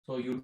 So you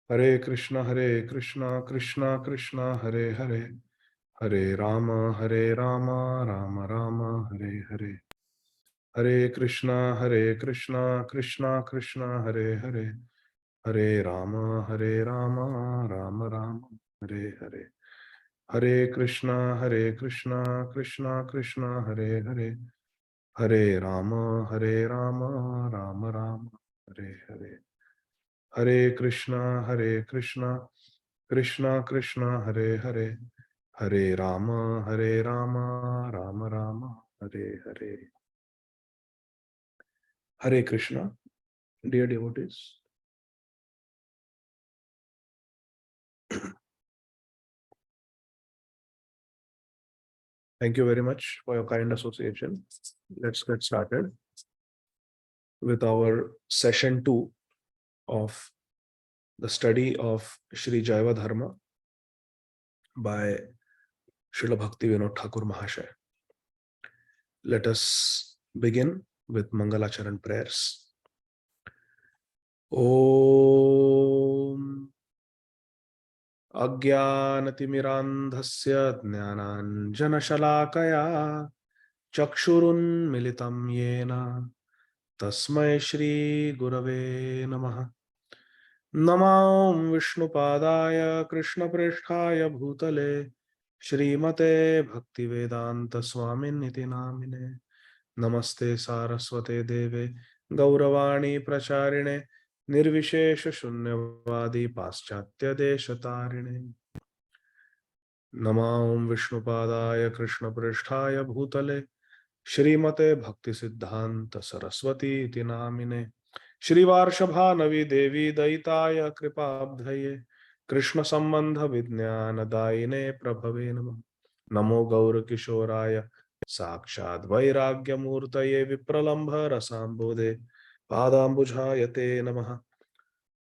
Hare Krishna, Krishna Krishna, Hare Hare, Hare Rama, Rama Rama, Hare Hare. Hare Krishna, Krishna Krishna, Hare Hare, Hare Rama, Rama Rama, Hare Hare. Hare Krishna, Krishna Krishna, Hare Hare, Hare Rama, Rama Rama, Hare Hare. Hare Krishna, Krishna Krishna, Hare Hare, Hare Rama, Rama Rama, Hare Hare. Hare Krishna, dear devotees. Thank you very much for your kind association. Let's get started with our session 2 of the study of Sri Jaiva Dharma by Srila Bhaktivinoda Thakur Mahasaya. Let us begin with Mangalacharan prayers. Om Ajnanatimirandhasya Jnananjanashalakaya Chakshurunmilitam Yena Tasmai Shri Gurave Namaha. Namam Vishnupadaya Krishna Prishthaya Bhutale Shrimate Bhaktivedanta Swaminiti Namine Namaste Saraswate Deve Gauravani Pracharine Nirvishesha Shunyavadi Paschatya Deshatarine. Namam Vishnupadaya Krishna Prishthaya Bhutale Shrimate Bhakti Siddhanta Saraswati iti namine Shri Varshabha Navi Devi Daitaya Kripabdhaye Krishna संबंध विज्ञान दायिने प्रभवे नमः। नमो गौर किशोराय साक्षात् वैराग्य मूर्तये विप्रलंभ रसाम्बोधे पादाम्बुजाय ते नमः।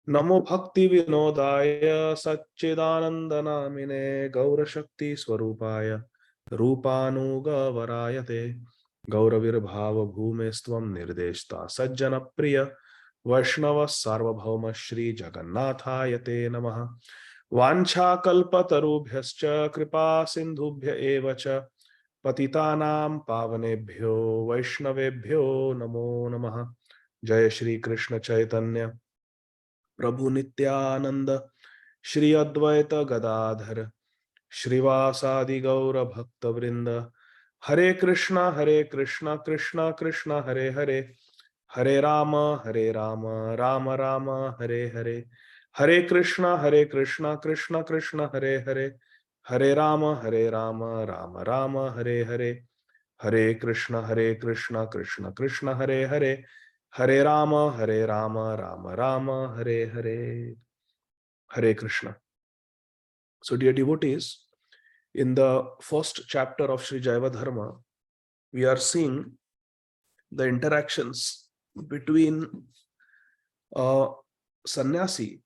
नमो भक्ति विनोदाय सच्चिदानंद नामिने गौरशक्ति स्वरूपाय रूपानुगवराय ते गौरविर्भाव भूमेस्त्वं निर्देष्टा सज्जन प्रिय वैष्णव सार्वभौम श्री जगन्नाथाय ते नमः। वाञ्छाकल्पतरुभ्यश्च कृपा सिन्धुभ्य एव च पतितानां पावनेभ्यो वैष्णवेभ्यो नमो नमः। जय श्री कृष्ण चैतन्य प्रभु नित्यानंद श्री अद्वैत गदाधर श्रीवासादि गौर भक्त वृंद। हरे कृष्णा कृष्णा कृष्णा हरे हरे, हरे राम राम राम हरे हरे। हरे कृष्णा कृष्णा कृष्णा हरे हरे, हरे राम राम राम हरे हरे। हरे कृष्णा कृष्णा कृष्णा हरे हरे, हरे Ram Ram Ram Hare Hare. Hare Krishna. So dear devotees, in the first chapter of Sri Jaiva Dharma, we are seeing the interactions between a sannyasi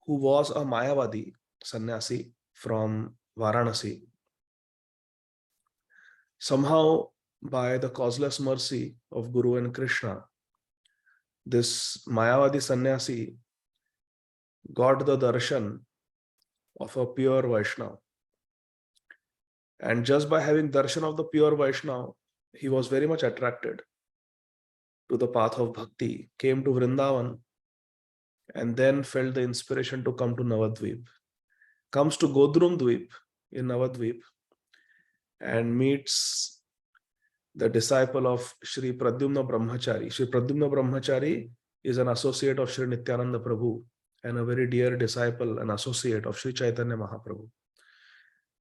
who was a Mayavadi sannyasi from Varanasi. Somehow, by the causeless mercy of Guru and Krishna, this Mayavadi sannyasi got the darshan of a pure Vaishnava. And just by having darshan of the pure Vaishnava, he was very much attracted to the path of bhakti, came to Vrindavan, and then felt the inspiration to come to Navadvip. Comes to Godrum Dvip in Navadvip and meets the disciple of Sri Pradyumna Brahmachari. Sri Pradyumna Brahmachari is an associate of Sri Nityananda Prabhu and a very dear disciple and associate of Sri Chaitanya Mahaprabhu.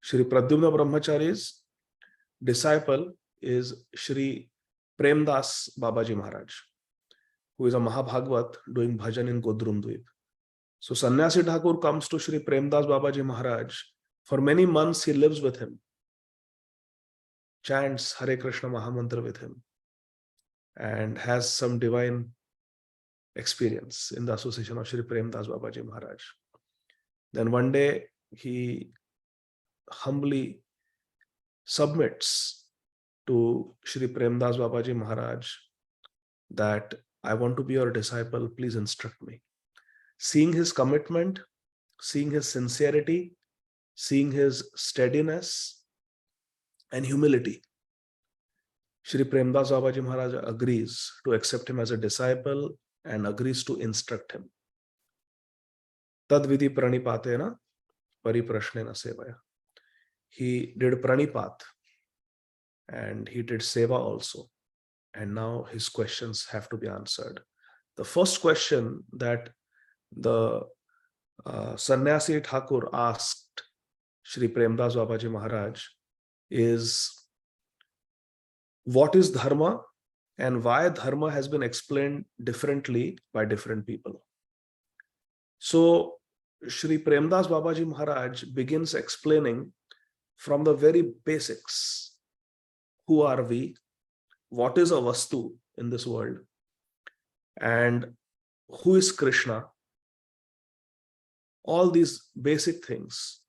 Sri Pradyumna Brahmachari's disciple is Sri Premdas Babaji Maharaj, who is a Mahabhagvat doing bhajan in Godrum Dvip. So Sannyasi Thakur comes to Sri Premdas Babaji Maharaj. For many months he lives with him, chants Hare Krishna Mahamantra with him, and has some divine experience in the association of Sri Premdas Babaji Maharaj. Then one day he humbly submits to Sri Premdas Babaji Maharaj that I want to be your disciple, please instruct me. Seeing his commitment, seeing his sincerity, seeing his steadiness and humility, Sri Premdas Babaji Maharaj agrees to accept him as a disciple and agrees to instruct him. Tad vidhi pranipatena pariprashnena sevaya. He did pranipat and he did seva also. And now his questions have to be answered. The first question that the Sannyasi Thakur asked Sri Premdas Babaji Maharaj is, what is Dharma and why Dharma has been explained differently by different people? So Sri Premdas Babaji Maharaj begins explaining from the very basics. Who are we? What is a vastu in this world? And who is Krishna? All these basic things.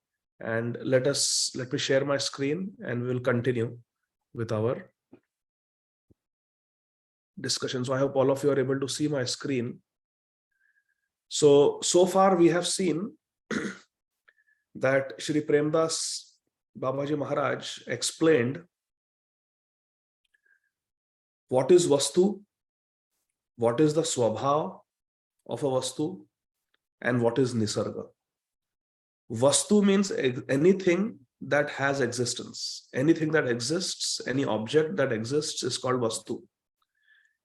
And let me share my screen and we will continue with our discussion. So I hope all of you are able to see my screen. So far we have seen that Sri Premdas Babaji Maharaj explained what is vastu, what is the swabhav of a vastu, and what is nisarga. Vastu means anything that has existence. Anything that exists, any object that exists is called vastu.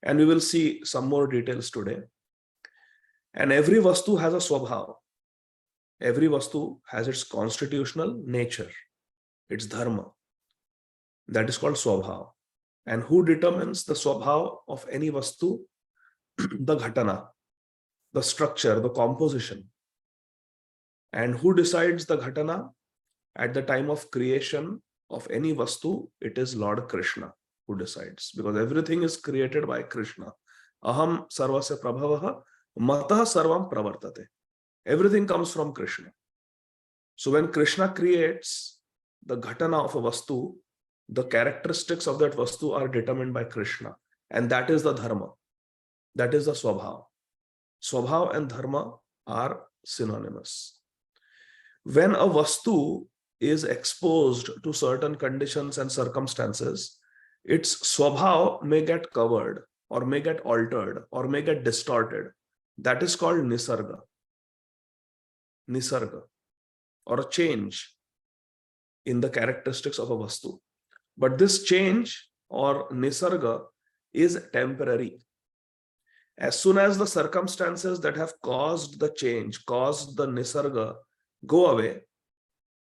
And we will see some more details today. And every vastu has a swabhav. Every vastu has its constitutional nature, its dharma. That is called swabhav. And who determines the swabhav of any vastu? The ghatana, the structure, the composition. And who decides the ghatana? At the time of creation of any vastu, it is Lord Krishna who decides, because everything is created by Krishna. Aham sarvasya prabhavaha matah sarvam pravartate. Everything comes from Krishna. So when Krishna creates the ghatana of a vastu, the characteristics of that vastu are determined by Krishna. And that is the dharma. That is the swabhav. Swabhav and dharma are synonymous. When a vastu is exposed to certain conditions and circumstances, its swabhav may get covered or may get altered or may get distorted. That is called nisarga. Nisarga, or a change in the characteristics of a vastu. But this change or nisarga is temporary. As soon as the circumstances that have caused the change, caused the nisarga, go away,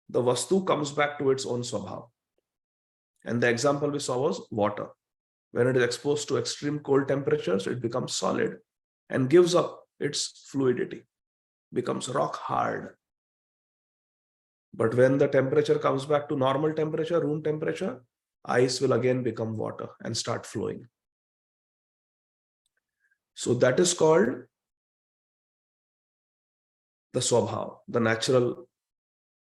the vastu comes back to its own swabhav. And the example we saw was water. When it is exposed to extreme cold temperatures, it becomes solid and gives up its fluidity, becomes rock hard. But when the temperature comes back to normal temperature, room temperature, ice will again become water and start flowing. So that is called the swabhav, the natural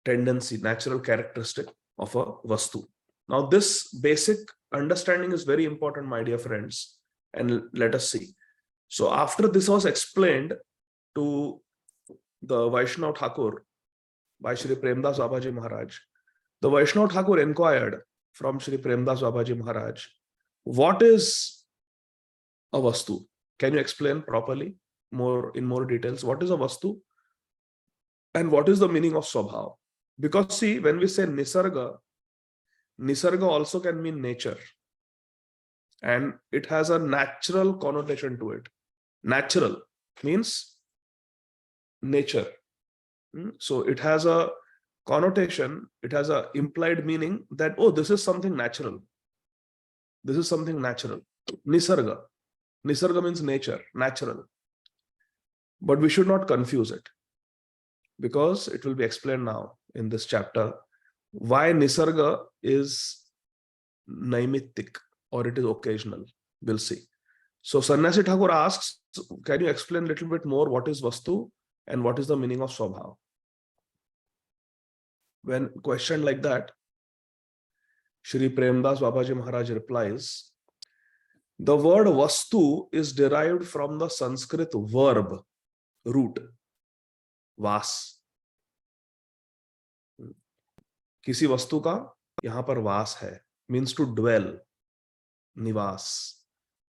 tendency, natural characteristic of a vastu. Now, this basic understanding is very important, my dear friends, and let us see. So after this was explained to the Vaishnava Thakur by Shri Premdas Babaji Maharaj, the Vaishnava Thakur inquired from Shri Premdas Babaji Maharaj, what is a vastu? Can you explain properly, in more details? What is a vastu? And what is the meaning of swabhav? Because see, when we say nisarga, nisarga also can mean nature. And it has a natural connotation to it. Natural means nature. So it has a connotation, it has an implied meaning that, oh, this is something natural. This is something natural. Nisarga. Nisarga means nature, natural. But we should not confuse it, because it will be explained now in this chapter why nisarga is naimittik or it is occasional. We'll see. So Sannyasi Thakur asks, can you explain a little bit more what is vastu and what is the meaning of swabhav? When questioned like that, Shri Premdas Babaji Maharaj replies, the word vastu is derived from the Sanskrit verb root, vas. किसी वस्तु का यहां पर वास है, means to dwell. Nivas.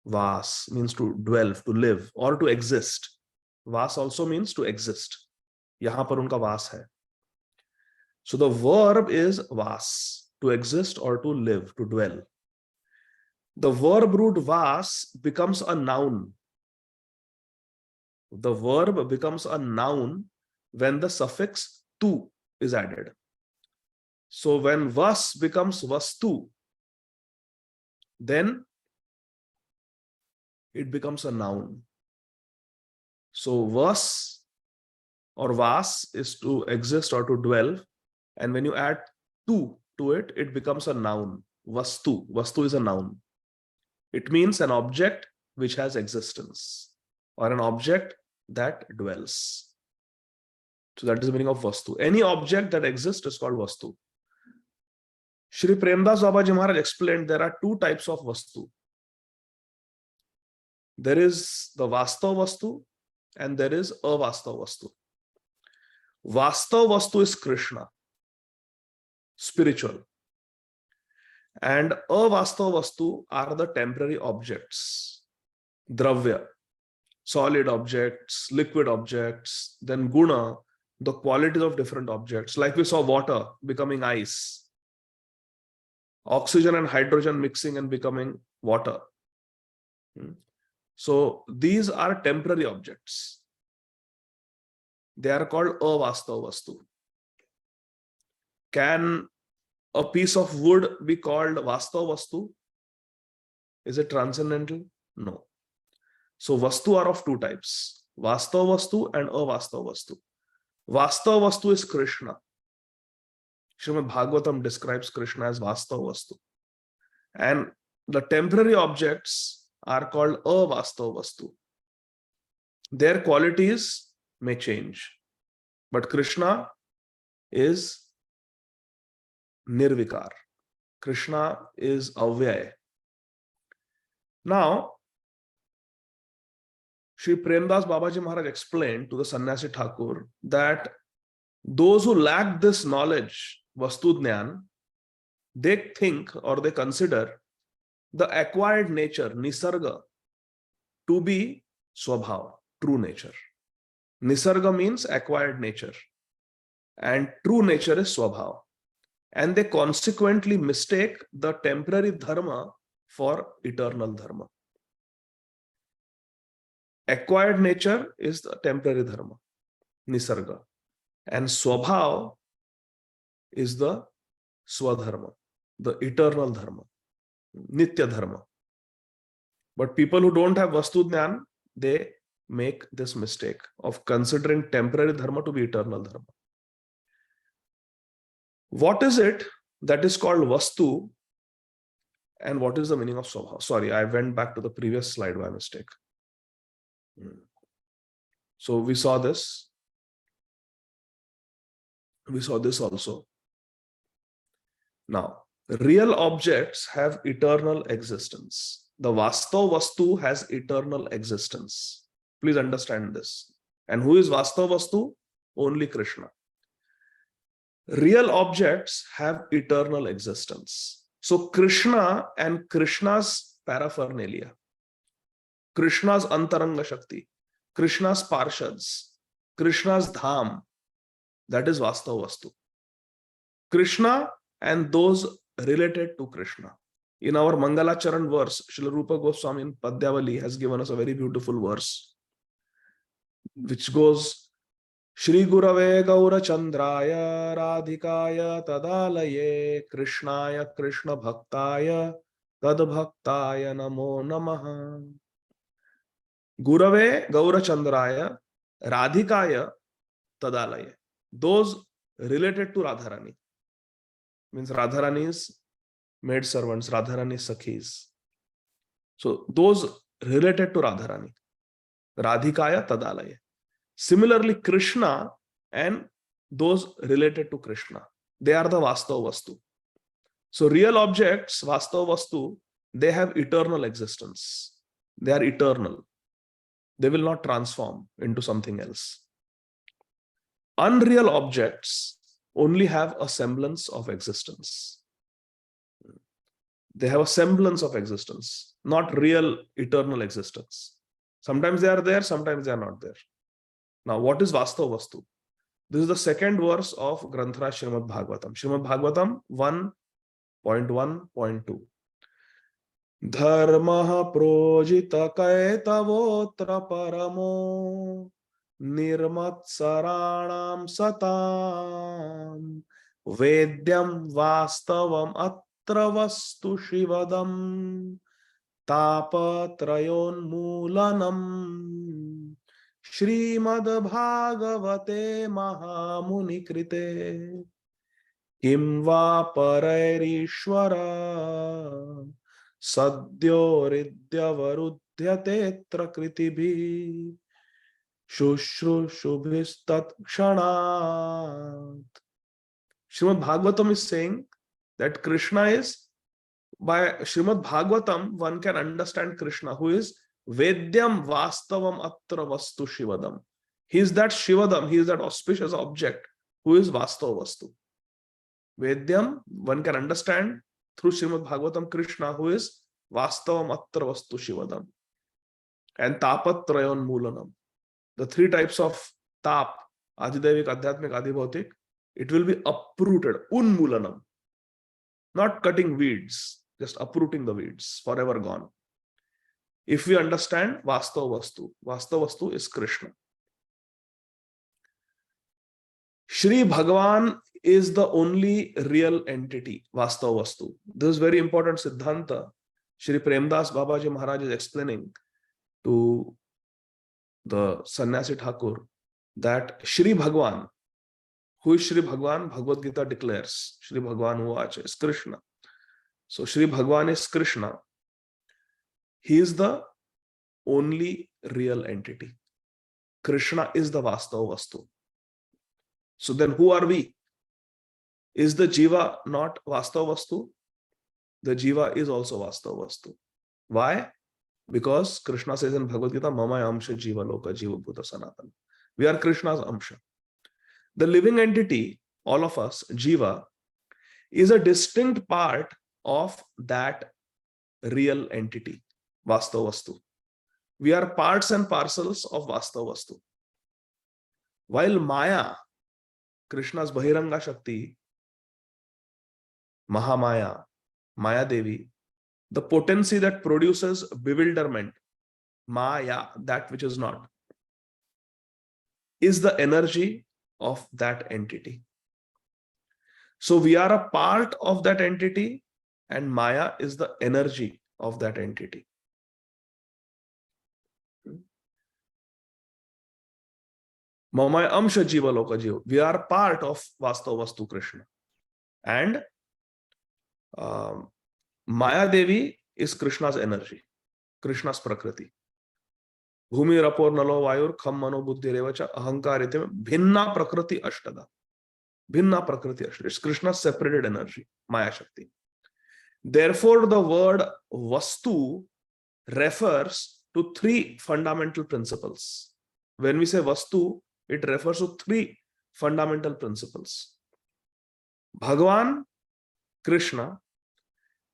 Vas means to dwell, to live, or to exist. Vas also means to exist. यहां पर उनका वास है. So the verb is vas, to exist or to live, to dwell. The verb root vas becomes a noun. The verb becomes a noun when the suffix tu is added. So when vas becomes vastu, then it becomes a noun. So vas or vas is to exist or to dwell. And when you add tu to it, it becomes a noun. Vastu. Vastu is a noun. It means an object which has existence, or an object that dwells. So that is the meaning of vastu. Any object that exists is called vastu. Shri Premdas Babaji Maharaj explained there are two types of vastu. There is the vastav vastu and there is avastav vastu. Vastav vastu is Krishna, spiritual. And avastav vastu are the temporary objects, dravya, solid objects, liquid objects, then guna, the qualities of different objects. Like we saw water becoming ice, oxygen and hydrogen mixing and becoming water. So these are temporary objects. They are called avastav vastu. Can a piece of wood be called vastav vastu? Is it transcendental? No. So vastu are of two types, vastav vastu and avastav vastu. Vastava Vastu is Krishna. Srimad Bhagavatam describes Krishna as Vastava Vastu. And the temporary objects are called Avastava Vastu. Their qualities may change. But Krishna is Nirvikar. Krishna is Avyaya. Now, Sri Premdas Babaji Maharaj explained to the Sannyasi Thakur that those who lack this knowledge, Vastu Jnana, they think or they consider the acquired nature, Nisarga, to be Swabhava, true nature. Nisarga means acquired nature, and true nature is Swabhava. And they consequently mistake the temporary dharma for eternal dharma. Acquired nature is the temporary dharma, Nisarga. And Swabhav is the Swadharma, the eternal dharma, Nitya dharma. But people who don't have Vastu Jnana, they make this mistake of considering temporary dharma to be eternal dharma. What is it that is called Vastu, and what is the meaning of Swabhav? Sorry, I went back to the previous slide by mistake. So we saw this. We saw this also. Now, real objects have eternal existence. The Vastava Vastu has eternal existence. Please understand this. And who is Vastava Vastu? Only Krishna. Real objects have eternal existence. So Krishna and Krishna's paraphernalia, Krishna's Antaranga Shakti, Krishna's Parshads, Krishna's Dham, that is Vastava Vastu. Krishna and those related to Krishna. In our Mangalacharan verse, Srila Rupa Goswami in Padyavali has given us a very beautiful verse, which goes, Shri Gurave Gaura Chandraya Radhikaya Tadalaye Krishnaya Krishna Bhaktaya Tad Bhaktaya Namo Namaha. Gurave Gaura Chandraya Radhikaya Tadalaye. Those related to Radharani. Means Radharani's maid servants, Radharani's sakhis. So those related to Radharani. Radhikaya Tadalaye. Similarly, Krishna and those related to Krishna, they are the Vastava Vastu. So real objects, Vastava Vastu, they have eternal existence. They are eternal. They will not transform into something else. Unreal objects only have a semblance of existence. They have a semblance of existence, not real eternal existence. Sometimes they are there, sometimes they are not there. Now, what is Vastava Vastu? This is the second verse of Granthara Srimad Bhagavatam. Srimad Bhagavatam 1.1.2. Dharma projita kaitavotra paramo nirmatsaranam satam vedyam vastavam atra vastu shivadam tapatrayon mulanam Shrimad Bhagavate Mahamuni Krite Kim va Parairishwara Sadyoridyavarudhyatetra Kritibhi Shushrusubhistat Kshanat. Srimad Bhagavatam is saying that Krishna is, by Srimad Bhagavatam, one can understand Krishna, who is Vedyam Vastavam Atra Vastu Shivadam. He is that Shivadam, he is that auspicious object who is Vastava Vastu. Vedyam, one can understand through Srimad Bhagavatam Krishna, who is Vastavam Atra Vastu Shivadam. And Tapatrayon Mulanam. The three types of tap, Adidevik, Adhyatmik, Adibhautik, it will be uprooted, unmulanam. Not cutting weeds, just uprooting the weeds, forever gone. If we understand Vastava Vastu is Krishna. Shri Bhagavan is the only real entity, Vastava Vastu. This is very important Siddhanta. Shri Premdas Babaji Maharaj is explaining to the Sannyasi Thakur that Shri Bhagavan, Who is Shri Bhagwan? Bhagavad Gita declares, Shri Bhagwan Uvacha is Krishna. So Shri Bhagwan is Krishna. He is the only real entity. Krishna is the Vastava Vastu. So then who are we? Is the Jiva not Vastava Vastu? The Jiva is also Vastava Vastu. Why? Because Krishna says in Bhagavad Gita, Mamaya Amsha Jiva Loka Jiva Bhuta Sanatana. We are Krishna's Amsha. The living entity, all of us, Jiva, is a distinct part of that real entity, Vastava Vastu. We are parts and parcels of Vastava Vastu. While Maya, Krishna's Bahiranga Shakti, Mahamaya, Maya Devi, the potency that produces bewilderment, Maya, that which is not, is the energy of that entity. So we are a part of that entity, and Maya is the energy of that entity. Mamaya Amsha Jiva Loka Jiva. We are part of Vastava Vastu Krishna. And Maya Devi is Krishna's energy, Krishna's Prakriti. Bhumi Rapor Nalo Vayur Kham Mano Buddhi Revacha Ahankaritim Bhinna Prakriti Ashtada. Bhinna Prakriti Ashtada. It's Krishna's separated energy, Maya Shakti. Therefore, the word Vastu refers to three fundamental principles. When we say Vastu, it refers to three fundamental principles. Bhagavan, Krishna,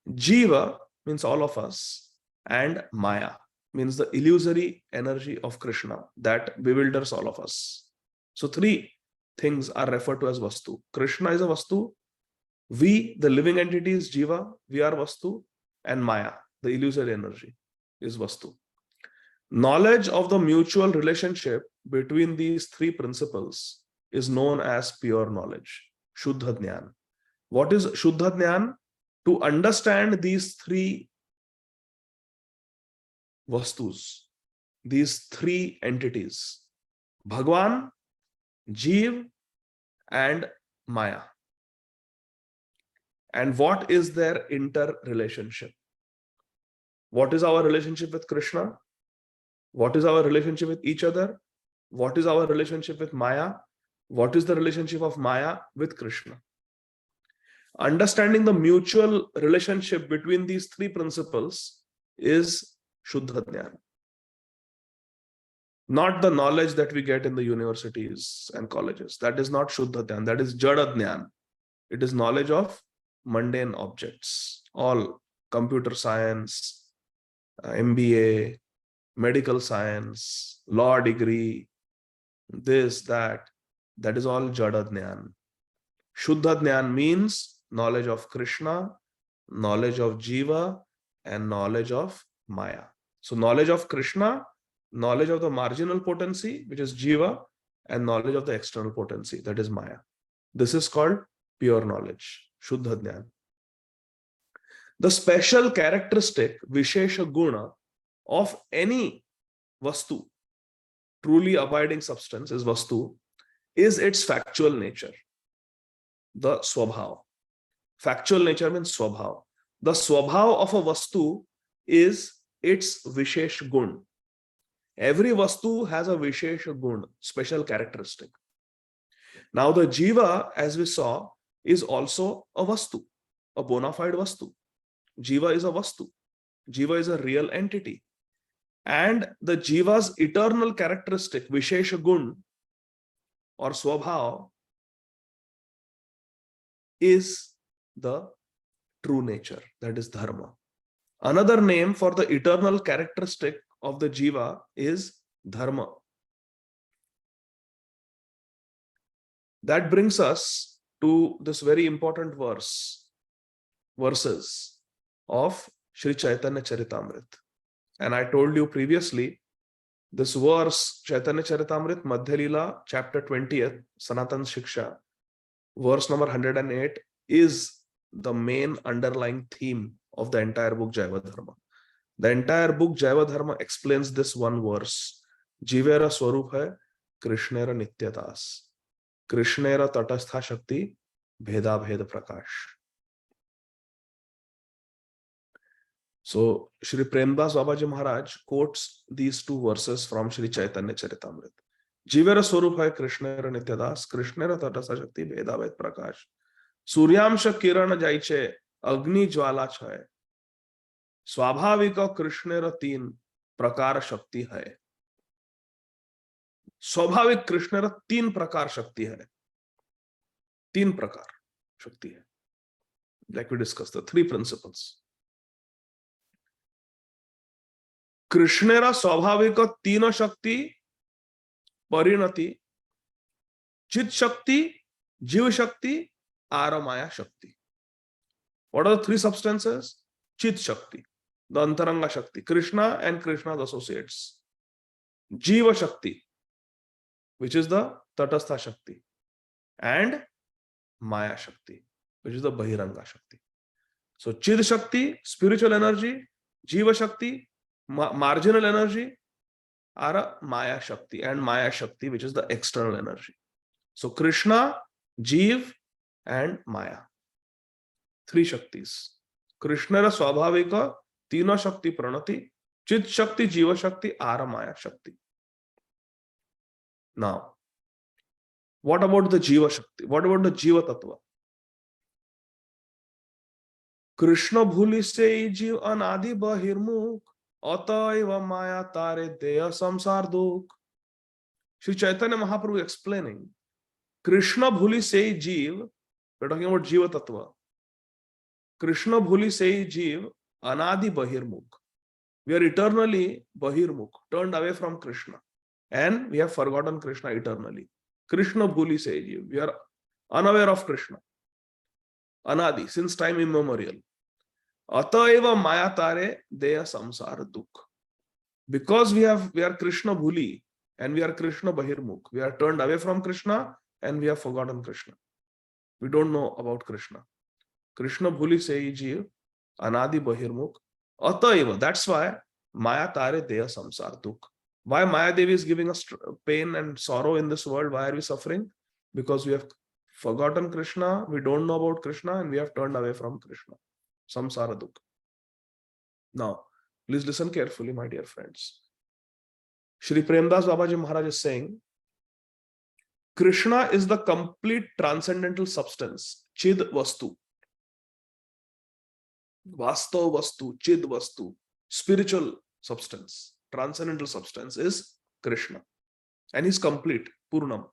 Jiva means all of us, and Maya means the illusory energy of Krishna that bewilders all of us. So three things are referred to as Vastu. Krishna is a Vastu, we, the living entity, is Jiva, we are Vastu, and Maya, the illusory energy, is Vastu. Knowledge of the mutual relationship between these three principles is known as pure knowledge, Shuddha Jnana. What is Shuddha Jnana? To understand these three Vastus, these three entities, Bhagwan, Jeev, and Maya. And what is their interrelationship? What is our relationship with Krishna? What is our relationship with each other? What is our relationship with Maya? What is the relationship of Maya with Krishna? Understanding the mutual relationship between these three principles is Shuddha Jnana. Not the knowledge that we get in the universities and colleges. That is not Shuddha Jnana. That is Jada Jnana. It is knowledge of mundane objects. All computer science, MBA, medical science, law degree, this, that is all Jada Jnana. Shuddha Jnana means knowledge of Krishna, knowledge of Jiva, and knowledge of Maya. So knowledge of Krishna, knowledge of the marginal potency, which is Jiva, and knowledge of the external potency, that is Maya. This is called pure knowledge, Shuddha Jnana. The special characteristic, Vishesha Guna, of any Vastu, truly abiding substance is Vastu, is its factual nature, the Swabhav. Factual nature means Swabhav. The Swabhav of a Vastu is its Vishesh Gun. Every Vastu has a Vishesh Gun, special characteristic. Now the Jiva, as we saw, is also a Vastu, a bona fide Vastu. Jiva is a Vastu. Jiva is a real entity. And the Jiva's eternal characteristic, Vishesha Gun or Swabhav, is the true nature, that is Dharma. Another name for the eternal characteristic of the Jiva is Dharma. That brings us to this very important verses of Sri Chaitanya Charitamrita. And I told you previously, this verse, Chaitanya Charitamrita, Madhya Leela, chapter 20th, Sanatan Shiksha, verse number 108, is the main underlying theme of the entire book Jaiva Dharma. The entire book Jaiva Dharma explains this one verse. Jivera Swarup hai, Krishnera Nityatas. Krishnera tatastha shakti bheda bhed prakash. So Shri Premdas Babaji Maharaj quotes these two verses from Shri Chaitanya Charitamrita. Jivera Swarup hai Krishnera Nityadas, Krishnera tatastha shakti bheda bhed prakash. Suryamsha kiran jaiche, Agni jwala chhay. Swabhavika Krishnera teen prakar shakti hai. स्वाभाविक कृष्ण तीन प्रकार शक्ति है, तीन प्रकार शक्ति है. Like we discussed the three principles. कृष्णेरा स्वाभाविक तीन शक्ति परिणति, चित शक्ति, जीव शक्ति, आरमाया शक्ति. What are the three substances? Chit shakti, the antaranga shakti, Krishna and Krishna's associates. Jiva shakti, which is the tatastha shakti, and Maya shakti, which is the bahiranga shakti. So Chid shakti, spiritual energy, Jiva shakti, marginal energy, are Maya shakti, and Maya shakti, which is the external energy. So Krishna, Jiv, and Maya. Three shaktis. Krishna swabhavika, tina shakti pranati, Chid shakti, Jiva shakti, are Maya shakti. Now, what about the Jiva Shakti? What about the Jiva Tattva? Krishna bhuli se jiv anadi bahirmukh, ataiva maya tare deya samsar dukh. Shri Chaitanya Mahaprabhu explaining, Krishna bhuli se jiv, we're talking about Jiva Tattva. Krishna bhuli se jiv anadi bahirmukh. We are eternally bahirmukh, turned away from Krishna. And we have forgotten Krishna eternally. Krishna bhuli se jiv. We are unaware of Krishna. Anadi, since time immemorial. Ataiva maya tare deya samsara dukh. Because we are Krishna bhuli and we are Krishna bahirmukh. We are turned away from Krishna and we have forgotten Krishna. We don't know about Krishna. Krishna bhuli se jiv anadi bahirmukh. Ataiva. That's why maya tare deya samsara dukh. Why Maya Devi is giving us pain and sorrow in this world? Why are we suffering? Because we have forgotten Krishna, we don't know about Krishna, and we have turned away from Krishna. Samsara Dukha. Now, please listen carefully, my dear friends. Shri Premdas Babaji Maharaj is saying, Krishna is the complete transcendental substance, Chid Vastu. Vastav Vastu, Chid Vastu, spiritual substance. Transcendental substance is Krishna, and he's complete, Purnam.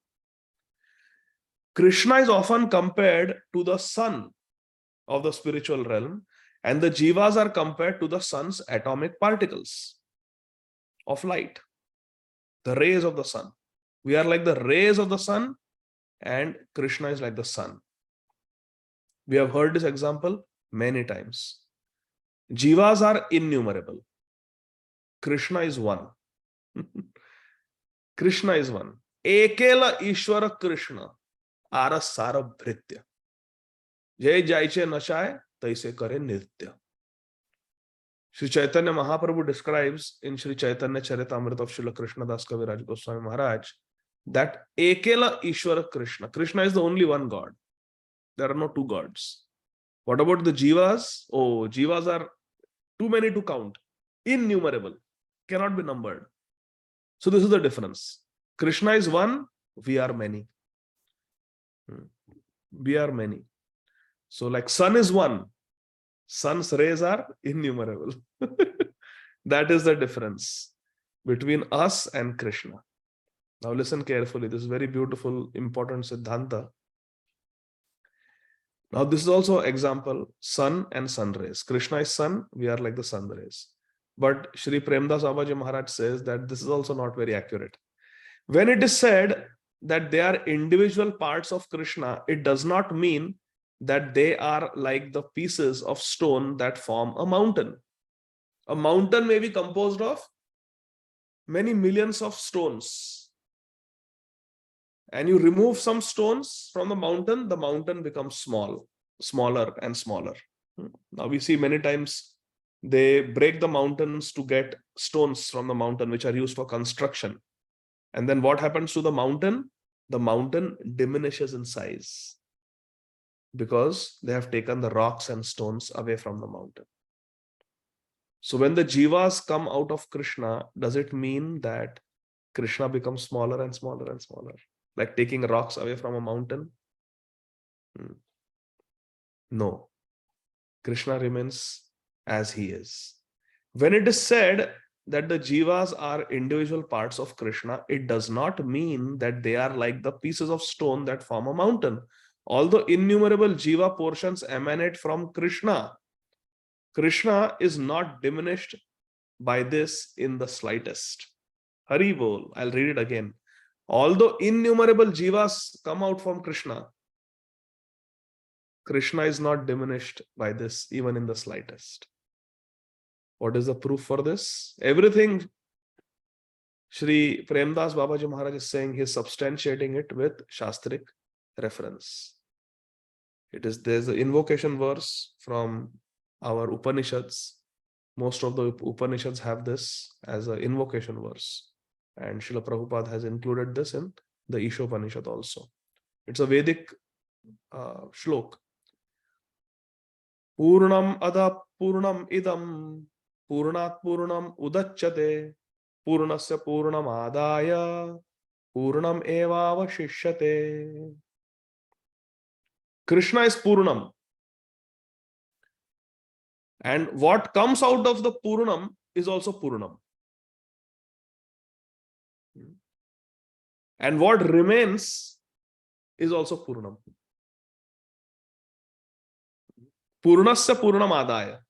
Krishna is often compared to the sun of the spiritual realm, and the jivas are compared to the sun's atomic particles of light, the rays of the sun. We are like the rays of the sun, and Krishna is like the sun. We have heard this example many times. Jivas are innumerable. Krishna is one. Krishna is one. Ekela Ishwara Krishna Ara Sara Bhritya. Jai Jaiche Nashay Taise Kare Nitya. Shri Chaitanya Mahaprabhu describes in Shri Chaitanya Charitamrita of Srila Krishnadas Kaviraj Goswami Maharaj that Ekela Ishwara Krishna. Krishna is the only one God. There are no two gods. What about the Jivas? Oh, Jivas are too many to count. Innumerable. Cannot be numbered. So this is the difference. Krishna is one, we are many. We are many. So like sun is one, sun's rays are innumerable. That is the difference between us and Krishna. Now listen carefully. This is very beautiful, important Siddhanta. Now this is also example, sun and sun rays. Krishna is sun, we are like the sun rays. But Shri Premdas Babaji Maharaj says that this is also not very accurate. When it is said that they are individual parts of Krishna, it does not mean that they are like the pieces of stone that form a mountain. A mountain may be composed of many millions of stones. And you remove some stones from the mountain becomes smaller and smaller. Now we see many times they break the mountains to get stones from the mountain which are used for construction. And then what happens to the mountain? the mountain diminishes in size because they have taken the rocks and stones away from the mountain. So when the jivas come out of Krishna, does it mean that Krishna becomes smaller and smaller and smaller? Like taking rocks away from a mountain? No. Krishna remains as he is. When it is said that the jivas are individual parts of Krishna, it does not mean that they are like the pieces of stone that form a mountain. Although innumerable jiva portions emanate from Krishna, Krishna is not diminished by this in the slightest. Hari Bol, I'll read it again. Although innumerable jivas come out from Krishna, Krishna is not diminished by this even in the slightest. What is the proof for this? Everything Shri Premdas Babaji Maharaj is saying, he is substantiating it with Shastric reference. There's an invocation verse from our Upanishads. Most of the Upanishads have this as an invocation verse. And Srila Prabhupada has included this in the Ishopanishad also. It's a Vedic shlok. Purnam ada purnam idam purnat purnam udachyate purnasya purnam adaya purnam eva avashishyate. Krishna is Purnam. And what comes out of the Purnam is also Purnam. And what remains is also Purnam. Purnasya Purnam Adaya.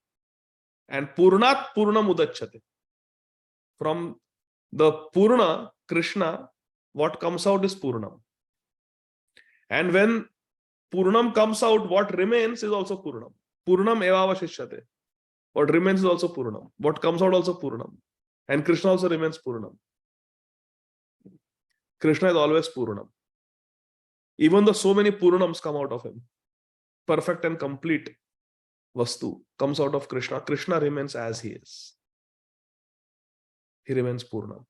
And Purnat Purnam Udachyate. From the Purna, Krishna, what comes out is Purnam. And when Purnam comes out, what remains is also Purnam. Purnam eva avashishyate. What remains is also Purnam. What comes out also Purnam. And Krishna also remains Purnam. Krishna is always Purnam. Even though so many Purnams come out of him, perfect and complete Vastu comes out of Krishna, Krishna remains as he is. He remains Purnam.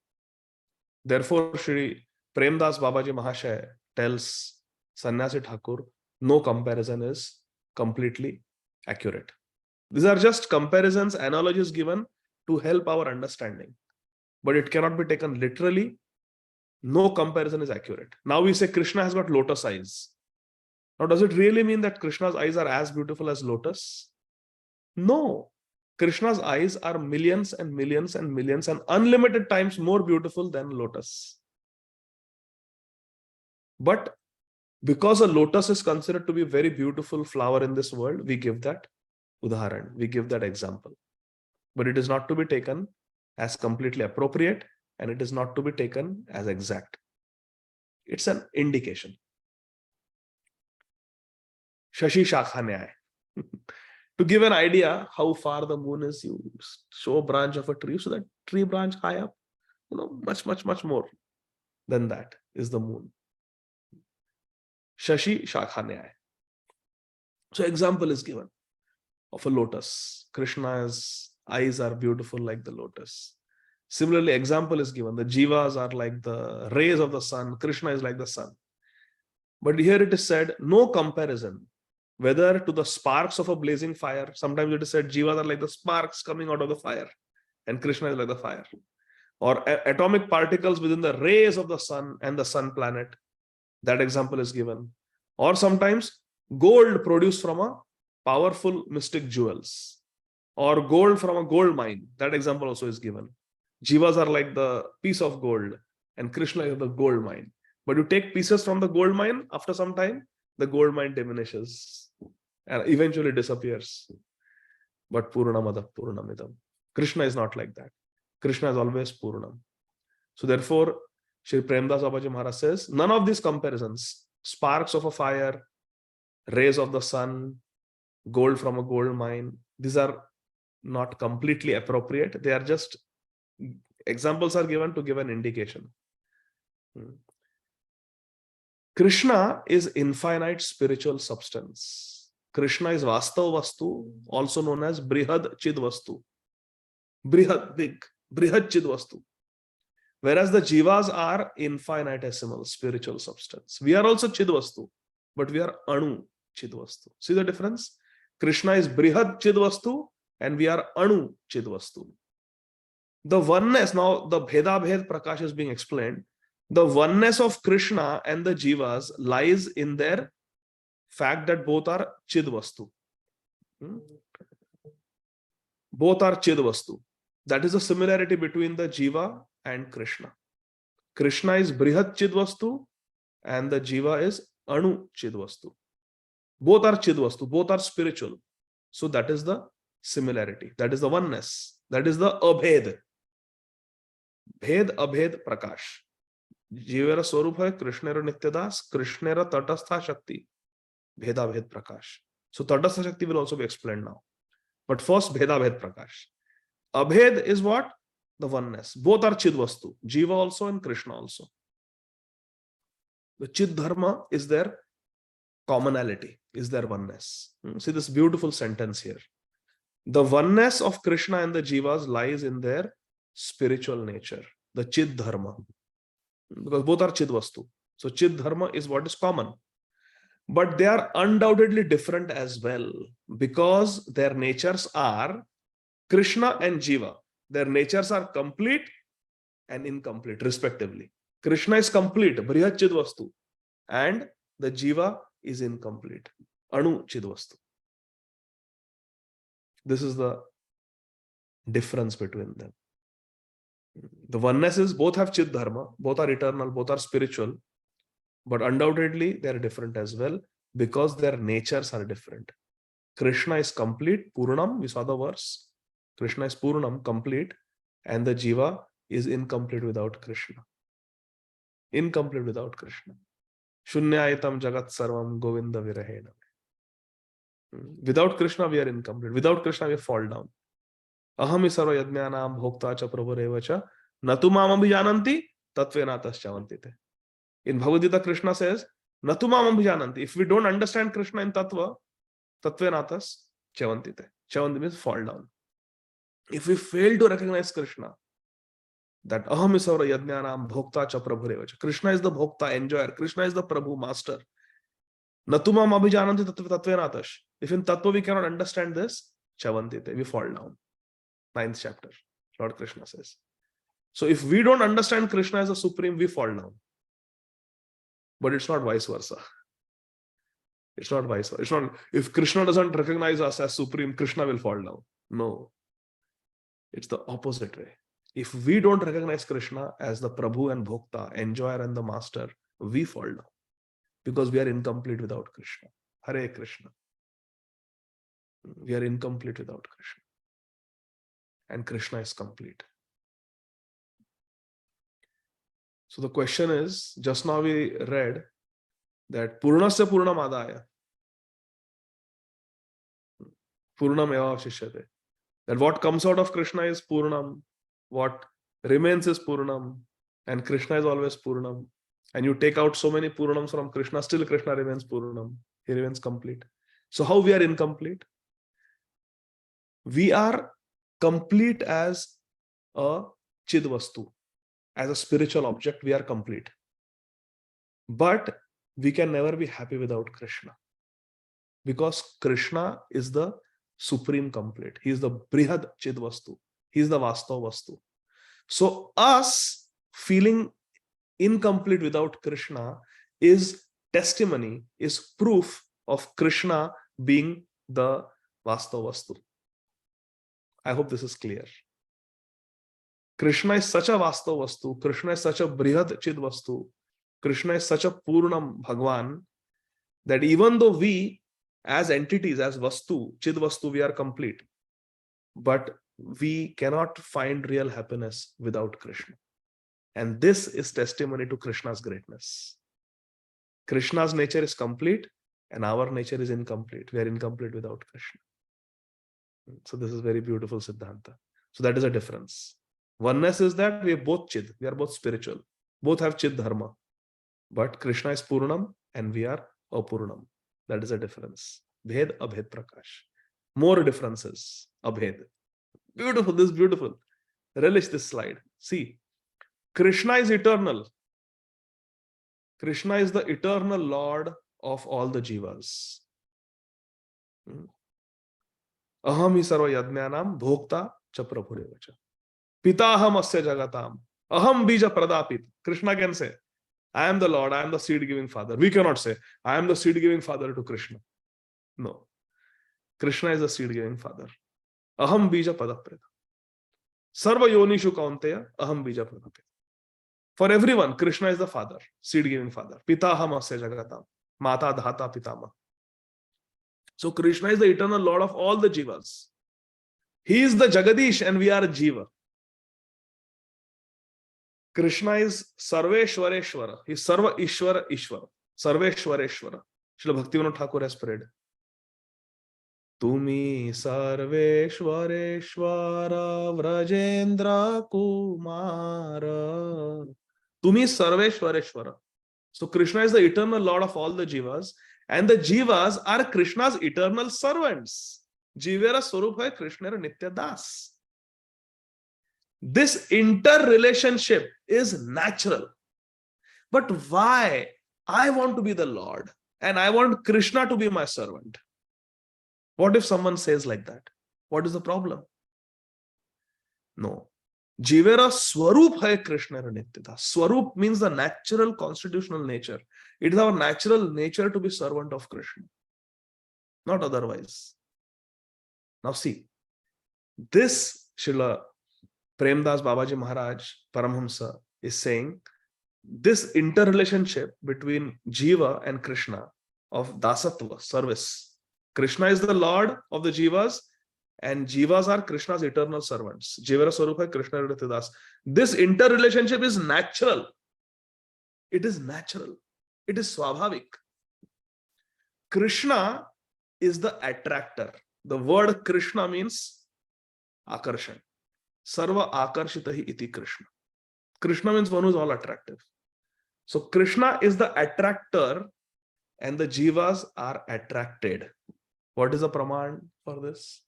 Therefore, Shri Premdas Babaji Mahashaya tells Sannyasi Thakur, no comparison is completely accurate. These are just comparisons, analogies given to help our understanding. But it cannot be taken literally. No comparison is accurate. Now we say Krishna has got lotus eyes. Now, does it really mean that Krishna's eyes are as beautiful as lotus? No. Krishna's eyes are millions and millions and millions and unlimited times more beautiful than lotus. But because a lotus is considered to be a very beautiful flower in this world, we give that udaharan, we give that example. But it is not to be taken as completely appropriate, and it is not to be taken as exact. It's an indication. Shashi Shakha Nyaya. To give an idea how far the moon is, you show a branch of a tree, so that tree branch high up, much, much, much more than that is the moon. Shashi Shakha Nyaya. So example is given of a lotus. Krishna's eyes are beautiful like the lotus. Similarly, example is given. The jivas are like the rays of the sun. Krishna is like the sun. But here it is said, no comparison, whether to the sparks of a blazing fire. Sometimes it is said jivas are like the sparks coming out of the fire, and Krishna is like the fire. Or atomic particles within the rays of the sun and the sun planet. That example is given. Or sometimes gold produced from a powerful mystic jewels. Or gold from a gold mine. That example also is given. Jivas are like the piece of gold, and Krishna is the gold mine. But you take pieces from the gold mine, after some time, the gold mine diminishes and eventually disappears. But Purnamada Purnamidam. Krishna is not like that. Krishna is always Purnam. So therefore, Shri Premdas Babaji Maharaj says, none of these comparisons, sparks of a fire, rays of the sun, gold from a gold mine, these are not completely appropriate. They are just examples are given to give an indication. Krishna is infinite spiritual substance. Krishna is Vastav Vastu, also known as Brihad Chid Vastu. Brihad, big. Brihad Chid Vastu. Whereas the jivas are infinitesimal spiritual substance. We are also chidvastu, but we are anu chidvastu. See the difference? Krishna is brihad chidvastu and we are anu chidvastu. The oneness, now the bheda bhed prakash is being explained. The oneness of Krishna and the jivas lies in their fact that both are chidvastu. Both are chidvastu. That is the similarity between the jiva and Krishna. Krishna is brihad chidvastu and the jiva is anu chidvastu. Both are chidvastu, both are spiritual. So that is the similarity. That is the oneness. That is the abhed. Bhed abhed prakash. Jivera swarup hai Krishnera nityadas, Krishnera tatastha shakti. Bheda bhed prakash. So tatastha shakti will also be explained now. But first bheda bhed prakash. Abhed is what? The oneness. Both are chidvastu. Jiva also and Krishna also. The chid dharma is their commonality, is their oneness. See this beautiful sentence here. The oneness of Krishna and the jivas lies in their spiritual nature, the chid dharma. Because both are chidvastu. So chid dharma is what is common. But they are undoubtedly different as well, because their natures are Krishna and Jiva. Their natures are complete and incomplete, respectively. Krishna is complete, Brihad Chidvastu, and the Jiva is incomplete, Anu Chidvastu. This is the difference between them. The oneness is both have Chid Dharma, both are eternal, both are spiritual, but undoubtedly they are different as well because their natures are different. Krishna is complete, Purnam, we saw the verse. Krishna is Purnam, complete, and the Jiva is incomplete without Krishna. Incomplete without Krishna. Shunyayatam Jagat Sarvam Govinda Virahena. Without Krishna, we are incomplete. Without Krishna, we fall down. Ahami sarva yajnanam bhokta cha prabhurevacha natu mam abhijananti tatvenatas chavantite. In Bhagavad Gita, Krishna says, natu mam abhijananti. If we don't understand Krishna in tattva, tatvenatas chavantite. Chavanti means fall down. If we fail to recognize Krishna, that aham isavra yajnanam bhokta cha prabhurevacha. Krishna is the bhokta, enjoyer. Krishna is the Prabhu, master. Natumam abhijananti tatvenatas. If in tattva we cannot understand this, chavantite, we fall down. 9th chapter, Lord Krishna says. So if we don't understand Krishna as the supreme, we fall down. But it's not vice versa. It's not vice versa. It's not, if Krishna doesn't recognize us as supreme, Krishna will fall down. No. It's the opposite way. If we don't recognize Krishna as the Prabhu and Bhokta, enjoyer and the master, we fall down. Because we are incomplete without Krishna. Hare Krishna. We are incomplete without Krishna. And Krishna is complete. So the question is, just now we read that Purnasya Purnam Adaya. Purnam eva avshishyate. That what comes out of Krishna is Purnam. What remains is Purnam. And Krishna is always Purnam. And you take out so many Purnams from Krishna, still Krishna remains Purnam. He remains complete. So how we are incomplete? We are complete as a Chidvastu. As a spiritual object, we are complete. But we can never be happy without Krishna. Because Krishna is the supreme complete. He is the Brihad Chidvastu. He is the Vastav Vastu. So us feeling incomplete without Krishna is testimony, is proof of Krishna being the Vastav Vastu. I hope this is clear. Krishna is such a Vastav Vastu. Krishna is such a Brihad Chidvastu. Krishna is such a Purnam Bhagwan that even though we as entities, as Vastu, Chidvastu, we are complete. But we cannot find real happiness without Krishna. And this is testimony to Krishna's greatness. Krishna's nature is complete and our nature is incomplete. We are incomplete without Krishna. So this is very beautiful Siddhanta. So that is a difference. Oneness is that we are both Chid. We are both spiritual. Both have Chid Dharma. But Krishna is Purnam and we are Apurnam. That is a difference. Bhed, Abhed, Prakash. More differences. Abhed. Beautiful. This is beautiful. Relish this slide. See. Krishna is eternal. Krishna is the eternal Lord of all the jivas. Aham hi sarva yajnanam bhokta cha prabhurevacha. Pitaham asya jagatam. Aham bija pradapit. Krishna can say, I am the Lord, I am the seed-giving father. We cannot say, I am the seed-giving father to Krishna. No. Krishna is the seed-giving father. Aham bija padapreda. Sarva yonishu kaunteya, aham bija pradapita. For everyone, Krishna is the father, seed-giving father. Pitaham asya jagatam. Mata dhata pitama. So Krishna is the eternal Lord of all the jivas. He is the Jagadish and we are Jiva. Krishna is Sarveshwareshwara. He is Sarva Ishwara Ishwara. Sarveshwareshwara. Srila Bhaktivinoda Thakur has prayed. Tumi Sarveshwareshwara Vrajendra Kumara. Tumi Sarveshwareshwara. So Krishna is the eternal Lord of all the jivas, and the jivas are Krishna's eternal servants. Jivera Swarup hai Krishna Nitya Das. This interrelationship is natural. But why? I want to be the Lord and I want Krishna to be my servant. What if someone says like that? What is the problem? No. Jivera Swarup hai Krishna Nitya Das. Swarup means the natural constitutional nature. It is our natural nature to be servant of Krishna. Not otherwise. Now see, this Srila Premdas Babaji Maharaj Paramhamsa is saying this interrelationship between Jiva and Krishna of Dasatva, service. Krishna is the Lord of the Jivas and Jivas are Krishna's eternal servants. Jivara Swarupa Krishna Nitya Das. This interrelationship is natural. It is natural. It is swabhavik. Krishna is the attractor. The word Krishna means akarshan. Sarva akarshitahi iti Krishna. Krishna means one who is all attractive. So Krishna is the attractor and the jivas are attracted. What is the praman for this?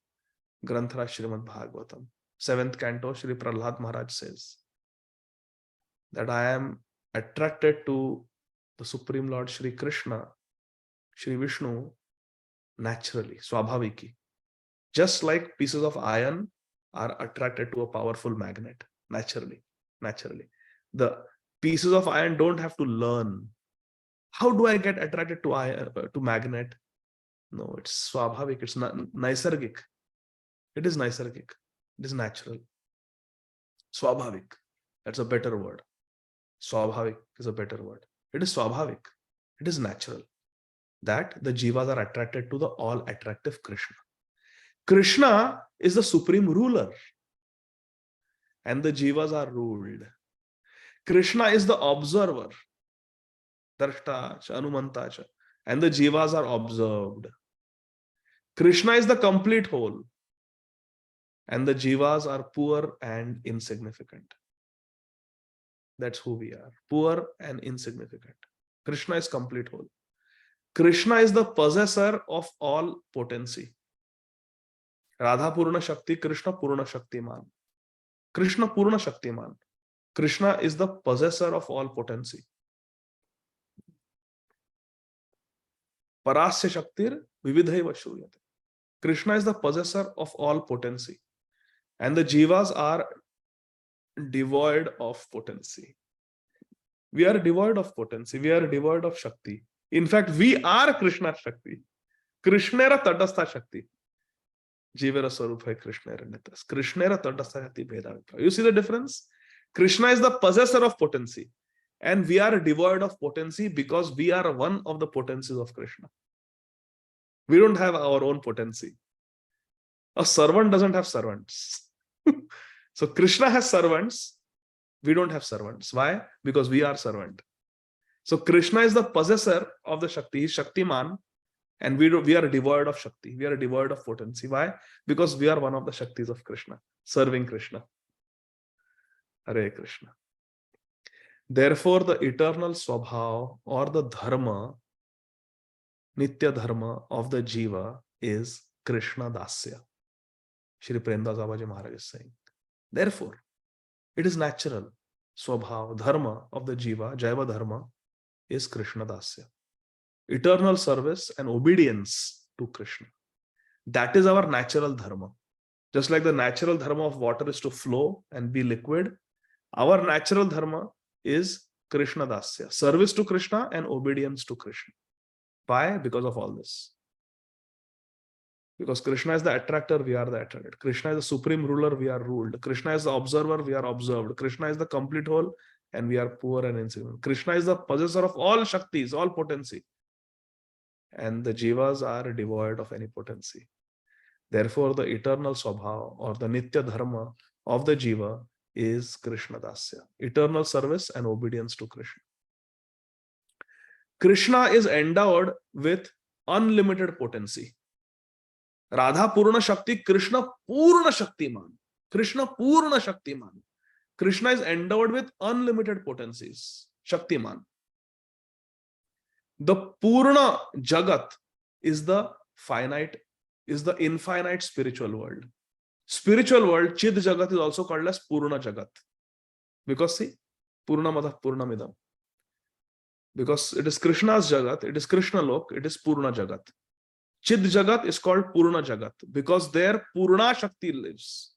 Granthra Srimad Bhagavatam. 7th canto, Shri Prahlad Maharaj says that I am attracted to the Supreme Lord Shri Krishna, Shri Vishnu, naturally, swabhaviki. Just like pieces of iron are attracted to a powerful magnet, naturally. The pieces of iron don't have to learn. How do I get attracted to iron, to magnet? No, it's swabhavik, it's not naisargik. It is naisargik. It is natural. Swabhavik. That's a better word. Swabhavik is a better word. It is swabhavik. It is natural that the jivas are attracted to the all attractive Krishna. Krishna is the supreme ruler and the jivas are ruled. Krishna is the observer, darshta, anumanta, and the jivas are observed. Krishna is the complete whole and the jivas are poor and insignificant. That's who we are, poor and insignificant. Krishna is complete whole. Krishna is the possessor of all potency. Radha Purna Shakti, Krishna Purna Shaktiman. Krishna Purna Shaktiman. Krishna is the possessor of all potency. Parasya Shaktir Vividhaiva Shruyate. Krishna is the possessor of all potency. And the jivas are devoid of potency. We are devoid of potency. We are devoid of Shakti. In fact, we are Krishna Shakti. Krishnera Tadastha Shakti. Jivera Swarupa Krishnera Nitas. Krishnera Tadastha Shakti Bheda. You see the difference? Krishna is the possessor of potency. And we are devoid of potency because we are one of the potencies of Krishna. We don't have our own potency. A servant doesn't have servants. So Krishna has servants. We don't have servants. Why? Because we are servant. So Krishna is the possessor of the Shakti. He is Shaktiman. And we are devoid of Shakti. We are devoid of potency. Why? Because we are one of the Shaktis of Krishna. Serving Krishna. Hare Krishna. Therefore, the eternal Swabhav or the Dharma, Nitya Dharma of the Jiva is Krishna Dasya. Shri Premdas Babaji Maharaj is saying. Therefore, it is natural. swabhav, dharma of the jiva, Jaiva dharma, is Krishna Dasya. Eternal service and obedience to Krishna. That is our natural dharma. Just like the natural dharma of water is to flow and be liquid, our natural dharma is Krishna Dasya, service to Krishna and obedience to Krishna. Why? Because of all this. Because Krishna is the attractor, we are the attracted. Krishna is the supreme ruler, we are ruled. Krishna is the observer, we are observed. Krishna is the complete whole, and we are poor and insignificant. Krishna is the possessor of all Shaktis, all potency. And the Jivas are devoid of any potency. Therefore, the eternal Swabhav or the Nitya Dharma of the Jiva is Krishna Dasya, eternal service and obedience to Krishna. Krishna is endowed with unlimited potency. Radha Purna Shakti, Krishna Purna Shaktiman. Krishna Purna Shaktiman. Krishna is endowed with unlimited potencies. Shaktiman. The Purna Jagat is the finite, is the infinite spiritual world. Spiritual world, Chid Jagat, is also called as Purna Jagat. Because see, Purna Madah Purna Midam. Because it is Krishna's Jagat, it is Krishna Lok, it is Purna Jagat. Chid Jagat is called Purna Jagat because there Purna Shakti lives.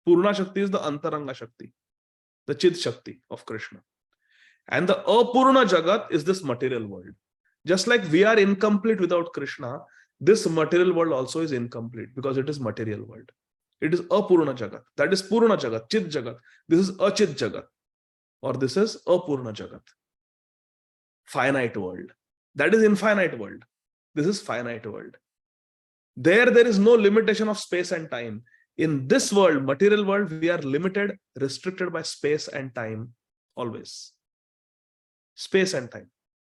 Purna Shakti is the Antaranga Shakti, the Chid Shakti of Krishna. And the Apurna Jagat is this material world. Just like we are incomplete without Krishna, this material world also is incomplete because it is material world. It is Apurna Jagat. That is Purna Jagat, Chid Jagat. This is Achid Jagat. Or this is Apurna Jagat. Finite world. That is infinite world. This is finite world. There is no limitation of space and time. In this world, material world, we are limited, restricted by space and time always. Space and time.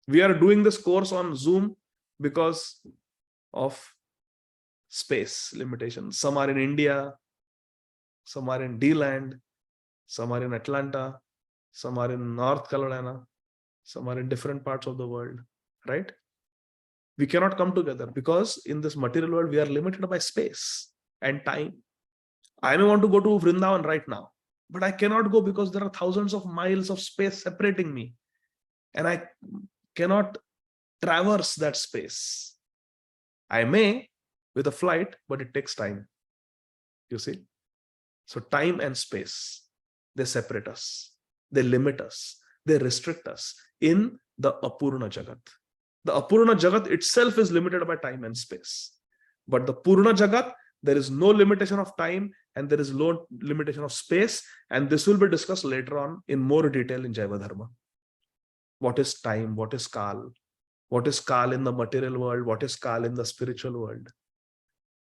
We are doing this course on Zoom because of space limitations. Some are in India, some are in D-Land, some are in Atlanta, some are in North Carolina, some are in different parts of the world, right? We cannot come together because in this material world, we are limited by space and time. I may want to go to Vrindavan right now, but I cannot go because there are thousands of miles of space separating me. And I cannot traverse that space. I may with a flight, but it takes time. You see? So time and space, they separate us. They limit us. They restrict us in the Apurna Jagat. The Apurna Jagat itself is limited by time and space. But the Purna Jagat, there is no limitation of time and there is no limitation of space. And this will be discussed later on in more detail in Jaiva Dharma. What is time? What is Kal? What is Kal in the material world? What is Kal in the spiritual world?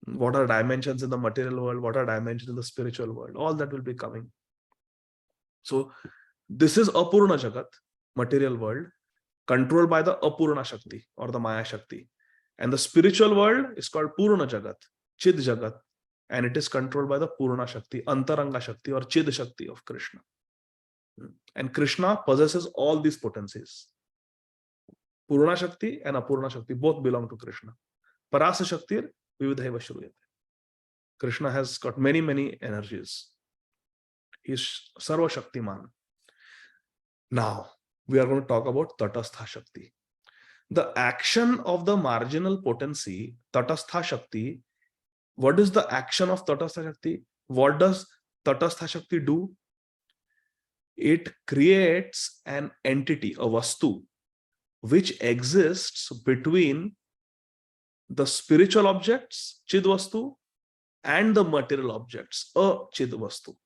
What are dimensions in the material world? What are dimensions in the spiritual world? All that will be coming. So this is Apurna Jagat, material world, controlled by the Apurna Shakti or the Maya Shakti. And the spiritual world is called Purna Jagat, Chid Jagat, and it is controlled by the Purna Shakti, Antaranga Shakti or Chid Shakti of Krishna. And Krishna possesses all these potencies. Purna Shakti and Apurna Shakti both belong to Krishna. Parasa Shakti Vividhaiva Shruyate. Krishna has got many, many energies. He is Sarva Shaktiman. Now, we are going to talk about Tatastha Shakti. The action of the marginal potency, Tatastha Shakti. What is the action of Tatastha Shakti? What does Tatastha Shakti do? It creates an entity, a Vastu, which exists between the spiritual objects, Chid Vastu, and the material objects, a Chid Vastu.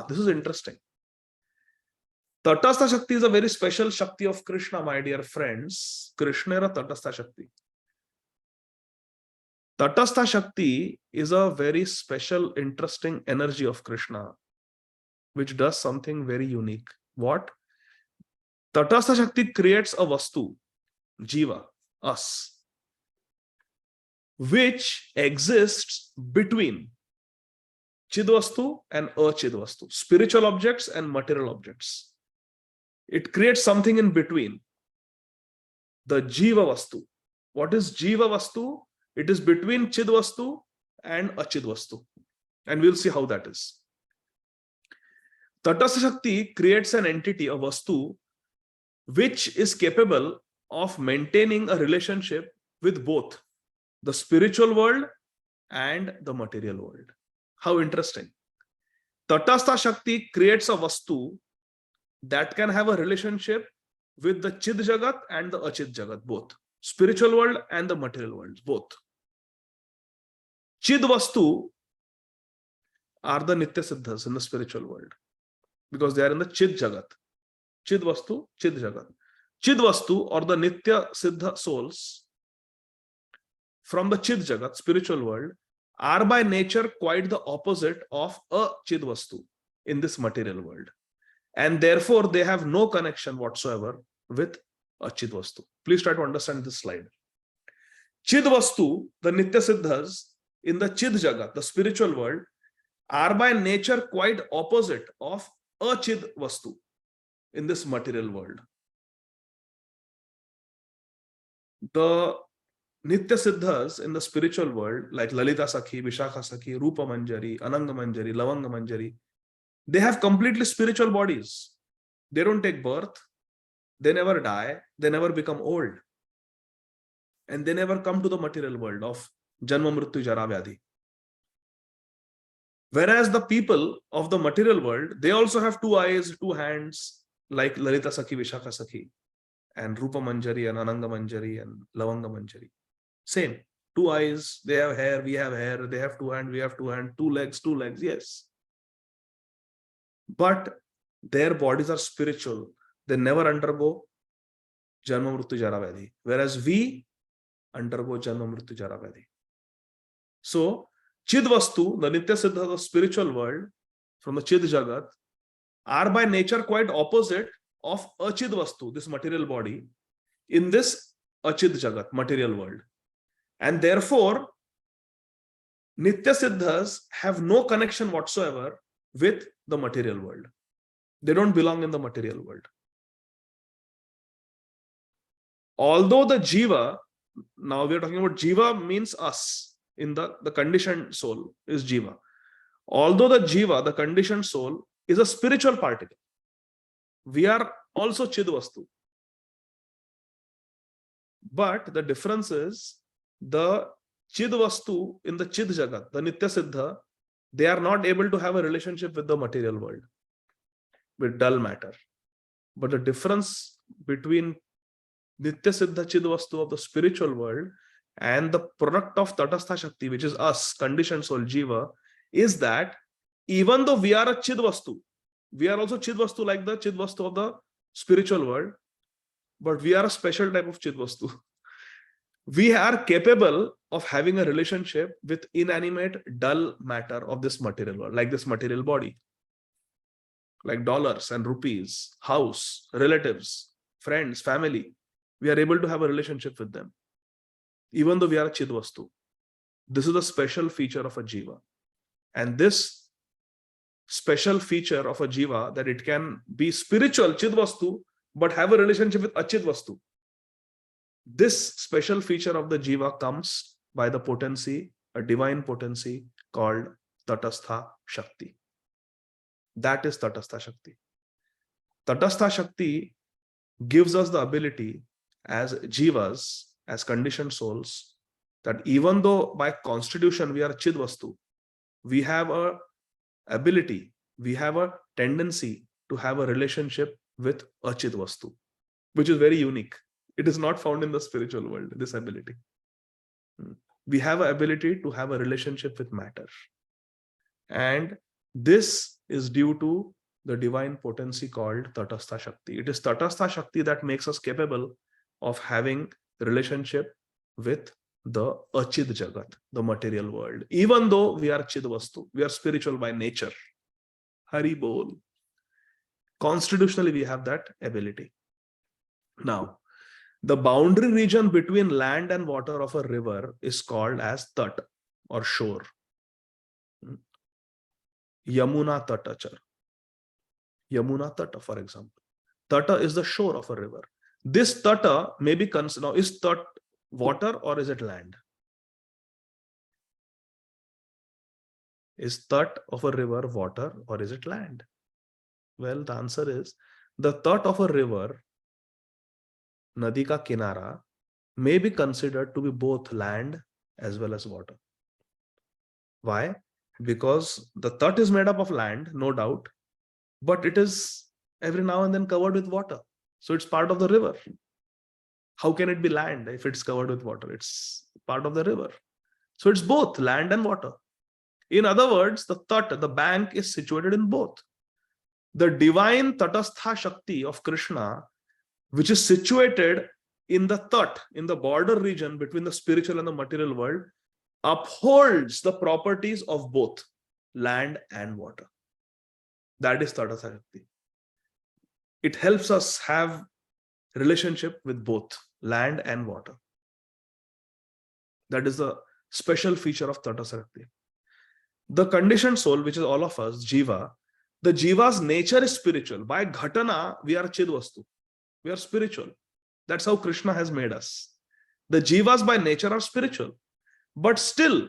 This is interesting. Tatastha Shakti is a very special Shakti of Krishna, my dear friends. Krishna is a Tatastha Shakti. Tatastha Shakti is a very special, interesting energy of Krishna, which does something very unique. What? Tatastha Shakti creates a Vastu, Jiva, us, which exists between Chidvastu and Achidvastu, spiritual objects and material objects. It creates something in between. The Jiva Vastu. What is Jiva Vastu? It is between Chidvastu and Achidvastu. And we'll see how that is. Tatastha Shakti creates an entity, a Vastu, which is capable of maintaining a relationship with both the spiritual world and the material world. How interesting. Tatastha Shakti creates a Vastu that can have a relationship with the Chid Jagat and the Achid Jagat, both. Spiritual world and the material world, both. Chid Vastu are the Nitya Siddhas in the spiritual world because they are in the Chid Jagat. Chid Vastu, Chid Jagat. Chid Vastu or the Nitya Siddha souls from the Chid Jagat, spiritual world, are by nature quite the opposite of a Chid Vastu in this material world. And therefore, they have no connection whatsoever with a Chid Vastu. Please try to understand this slide. Chid Vastu, the Nitya Siddhas in the Chid Jagat, the spiritual world, are by nature quite opposite of a Chid Vastu in this material world. The Nitya Siddhas in the spiritual world, like Lalita Sakhi, Vishakha Sakhi, Rupa Manjari, Ananga Manjari, Lavanga Manjari, they have completely spiritual bodies. They don't take birth, they never die, they never become old, and they never come to the material world of Janma Mrityu Jara Vyadhi. Whereas the people of the material world, they also have 2 eyes, 2 hands, like Lalita Sakhi, Vishakha Sakhi, and Rupa Manjari, and Ananga Manjari, and Lavanga Manjari. Same. 2 eyes, they have hair, we have hair, they have 2 hands, we have 2 hands, 2 legs, yes. But their bodies are spiritual. They never undergo Janma Mrityu Jara Vyadhi. Whereas we undergo Janma Mrityu Jara Vyadhi. So, Chid Vastu, the Nitya Siddha of the spiritual world, from the Chid Jagat, are by nature quite opposite of Achid Vastu, this material body, in this Achid Jagat, material world. And therefore, Nitya Siddhas have no connection whatsoever with the material world. They don't belong in the material world. Although the Jiva, now we are talking about Jiva means us, in the conditioned soul is Jiva. Although the Jiva, the conditioned soul, is a spiritual particle, we are also Chid Vastu. But the difference is the Chid Vastu in the Chid Jagat, the Nitya Siddha, they are not able to have a relationship with the material world, with dull matter. But the difference between Nitya Siddha Chid Vastu of the spiritual world and the product of Tatastha Shakti, which is us, conditioned soul, Jiva, is that even though we are a Chid Vastu, we are also Chid Vastu like the Chid Vastu of the spiritual world, but we are a special type of Chid Vastu. We are capable of having a relationship with inanimate, dull matter of this material world, like this material body, like dollars and rupees, house, relatives, friends, family. We are able to have a relationship with them, even though we are a Chid Vastu. This is a special feature of a Jiva. And this special feature of a Jiva, that it can be spiritual, Chid Vastu, but have a relationship with Achid Vastu. This special feature of the Jiva comes by the potency, a divine potency called Tatastha Shakti. That is Tatastha Shakti. Tatastha Shakti gives us the ability as Jivas, as conditioned souls, that even though by constitution we are Chid Vastu, we have a ability, we have a tendency to have a relationship with Achid Vastu, which is very unique. It is not found in the spiritual world, this ability. We have an ability to have a relationship with matter. And this is due to the divine potency called Tatastha Shakti. It is Tatastha Shakti that makes us capable of having relationship with the Achid Jagat, the material world. Even though we are Chid Vastu, we are spiritual by nature. Hari Bol. Constitutionally, we have that ability. Now, the boundary region between land and water of a river is called as Tat or shore. Yamuna Tatachar. Yamuna Tata, for example. Tata is the shore of a river. This Tata may be considered, now is Tat water or is it land? Is Tat of a river water or is it land? Well, the answer is the tat of a river, Nadi ka kinara, may be considered to be both land as well as water. Why? Because the tat is made up of land, no doubt, but it is every now and then covered with water. So it's part of the river. How can it be land if it's covered with water? It's part of the river. So it's both land and water. In other words, the tat, the bank, is situated in both. The divine Tatastha Shakti of Krishna, which is situated in the tat, in the border region between the spiritual and the material world, upholds the properties of both land and water. That is Tatastha Shakti. It helps us have relationship with both land and water. That is the special feature of Tatastha Shakti. The conditioned soul, which is all of us, Jiva, the Jiva's nature is spiritual. By Ghatana, we are Chidvastu. We are spiritual. That's how Krishna has made us. The Jivas by nature are spiritual. But still,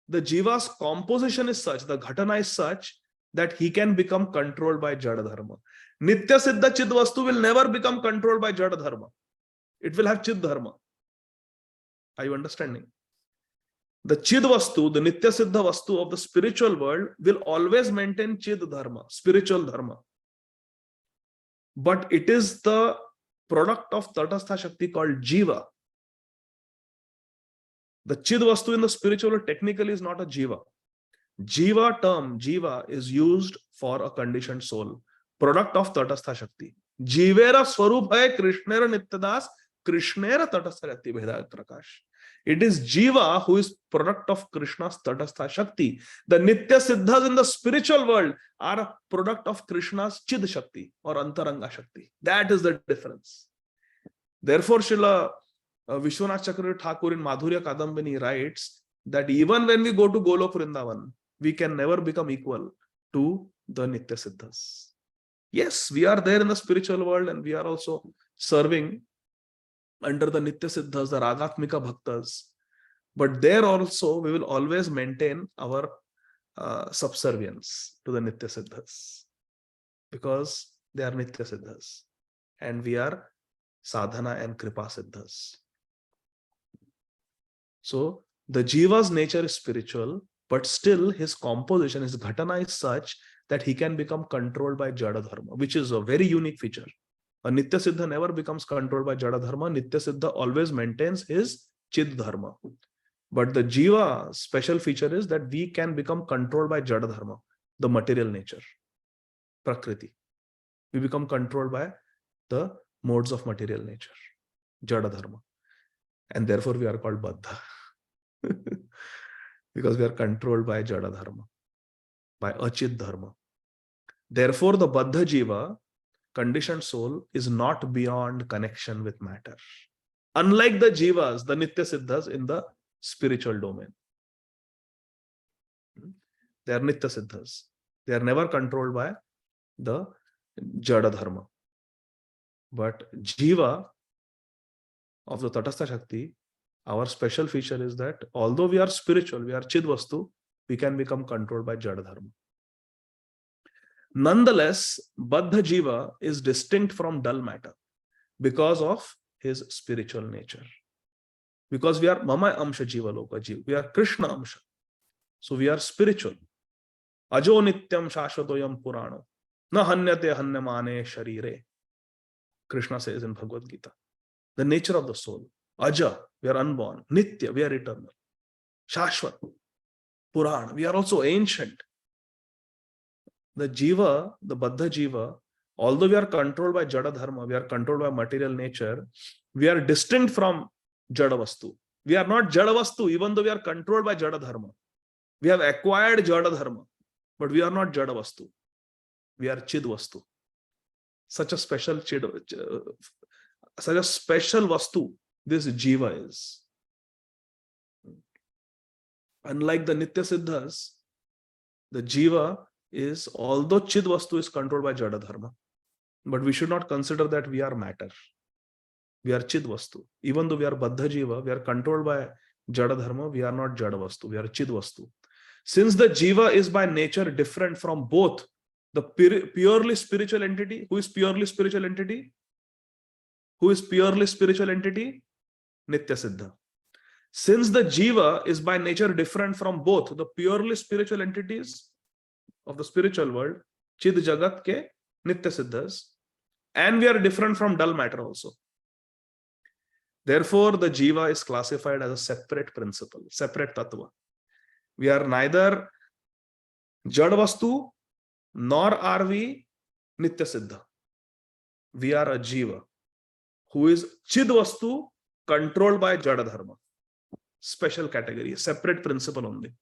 the Jiva's composition is such, the Ghatana is such, that he can become controlled by Jada Dharma. Nitya Siddha Chidvastu will never become controlled by Jada Dharma. It will have Chid Dharma. Are you understanding? The Chid Vastu, the Nitya Siddha Vastu of the spiritual world, will always maintain Chid Dharma, spiritual Dharma. But it is the product of Tatastha Shakti called Jiva. The Chid Vastu in the spiritual world technically is not a Jiva. Jiva term, Jiva, is used for a conditioned soul. Product of Tatastha Shakti. Jivera Swarup hai Krishnera Nityadas, Krishnera Tatastha Shakti Bheda Prakash. It is Jiva who is product of Krishna's Tatastha Shakti. The Nitya Siddhas in the spiritual world are a product of Krishna's Chid Shakti or Antaranga Shakti. That is the difference. Therefore, Srila Vishwanath Chakravarti Thakur in Madhurya Kadambini writes that even when we go to Golok Vrindavan, we can never become equal to the Nitya Siddhas. Yes, we are there in the spiritual world and we are also serving under the Nitya Siddhas, the Ragatmika Bhaktas. But there also we will always maintain our subservience to the Nitya Siddhas because they are Nitya Siddhas and we are Sadhana and Kripa Siddhas. So the Jiva's nature is spiritual, but still his composition, his Ghatana is such that he can become controlled by Jada Dharma, which is a very unique feature. A Nitya Siddha never becomes controlled by Jada Dharma. Nitya Siddha always maintains his Chid Dharma. But the Jiva special feature is that we can become controlled by Jada Dharma, the material nature, Prakriti. We become controlled by the modes of material nature, Jada Dharma. And therefore we are called Baddha. Because we are controlled by Jada Dharma, by Achid Dharma. Therefore the Baddha Jiva, conditioned soul, is not beyond connection with matter. Unlike the Jivas, the Nitya Siddhas in the spiritual domain. They are Nitya Siddhas. They are never controlled by the Jada Dharma. But Jiva of the Tatastha Shakti, our special feature is that although we are spiritual, we are Chidvastu, we can become controlled by Jada Dharma. Nonetheless, Baddha Jiva is distinct from dull matter because of his spiritual nature. Because we are Mama Amsha Jiva Loka Jiva, we are Krishna Amsha. So we are spiritual. Ajo Nityam Shashvatoyam Purano, Na Hanyate Hanyamane Sharire. Krishna says in Bhagavad Gita. The nature of the soul. Aja, we are unborn. Nitya, we are eternal. Shashvat, Purana, we are also ancient. The Jiva, the Baddha Jiva, although we are controlled by Jada Dharma, we are controlled by material nature, we are distinct from Jada Vastu. We are not Jada Vastu, even though we are controlled by Jada Dharma. We have acquired Jada Dharma, but we are not Jada Vastu. We are Chid Vastu. Such a special Vastu this Jiva is. Unlike the Nitya Siddhas, the Jiva is, although Chid Vastu is controlled by Jada Dharma, but we should not consider that we are matter. We are Chid Vastu. Even though we are Baddha Jiva, we are controlled by Jada Dharma, we are not Jada Vastu, we are Chid Vastu. Since the Jiva is by nature different from both The purely spiritual entity. Who is purely spiritual entity? Who is purely spiritual entity? Nitya Siddha. Since the Jiva is by nature different from both the purely spiritual entities of the spiritual world, Chid Jagat ke Nitya Siddhas, and we are different from dull matter also. Therefore, the Jiva is classified as a separate principle, separate tattva. We are neither Jad Vastu nor are we Nitya Siddha. We are a Jiva who is Chid Vastu controlled by Jada Dharma. Special category, separate principle only.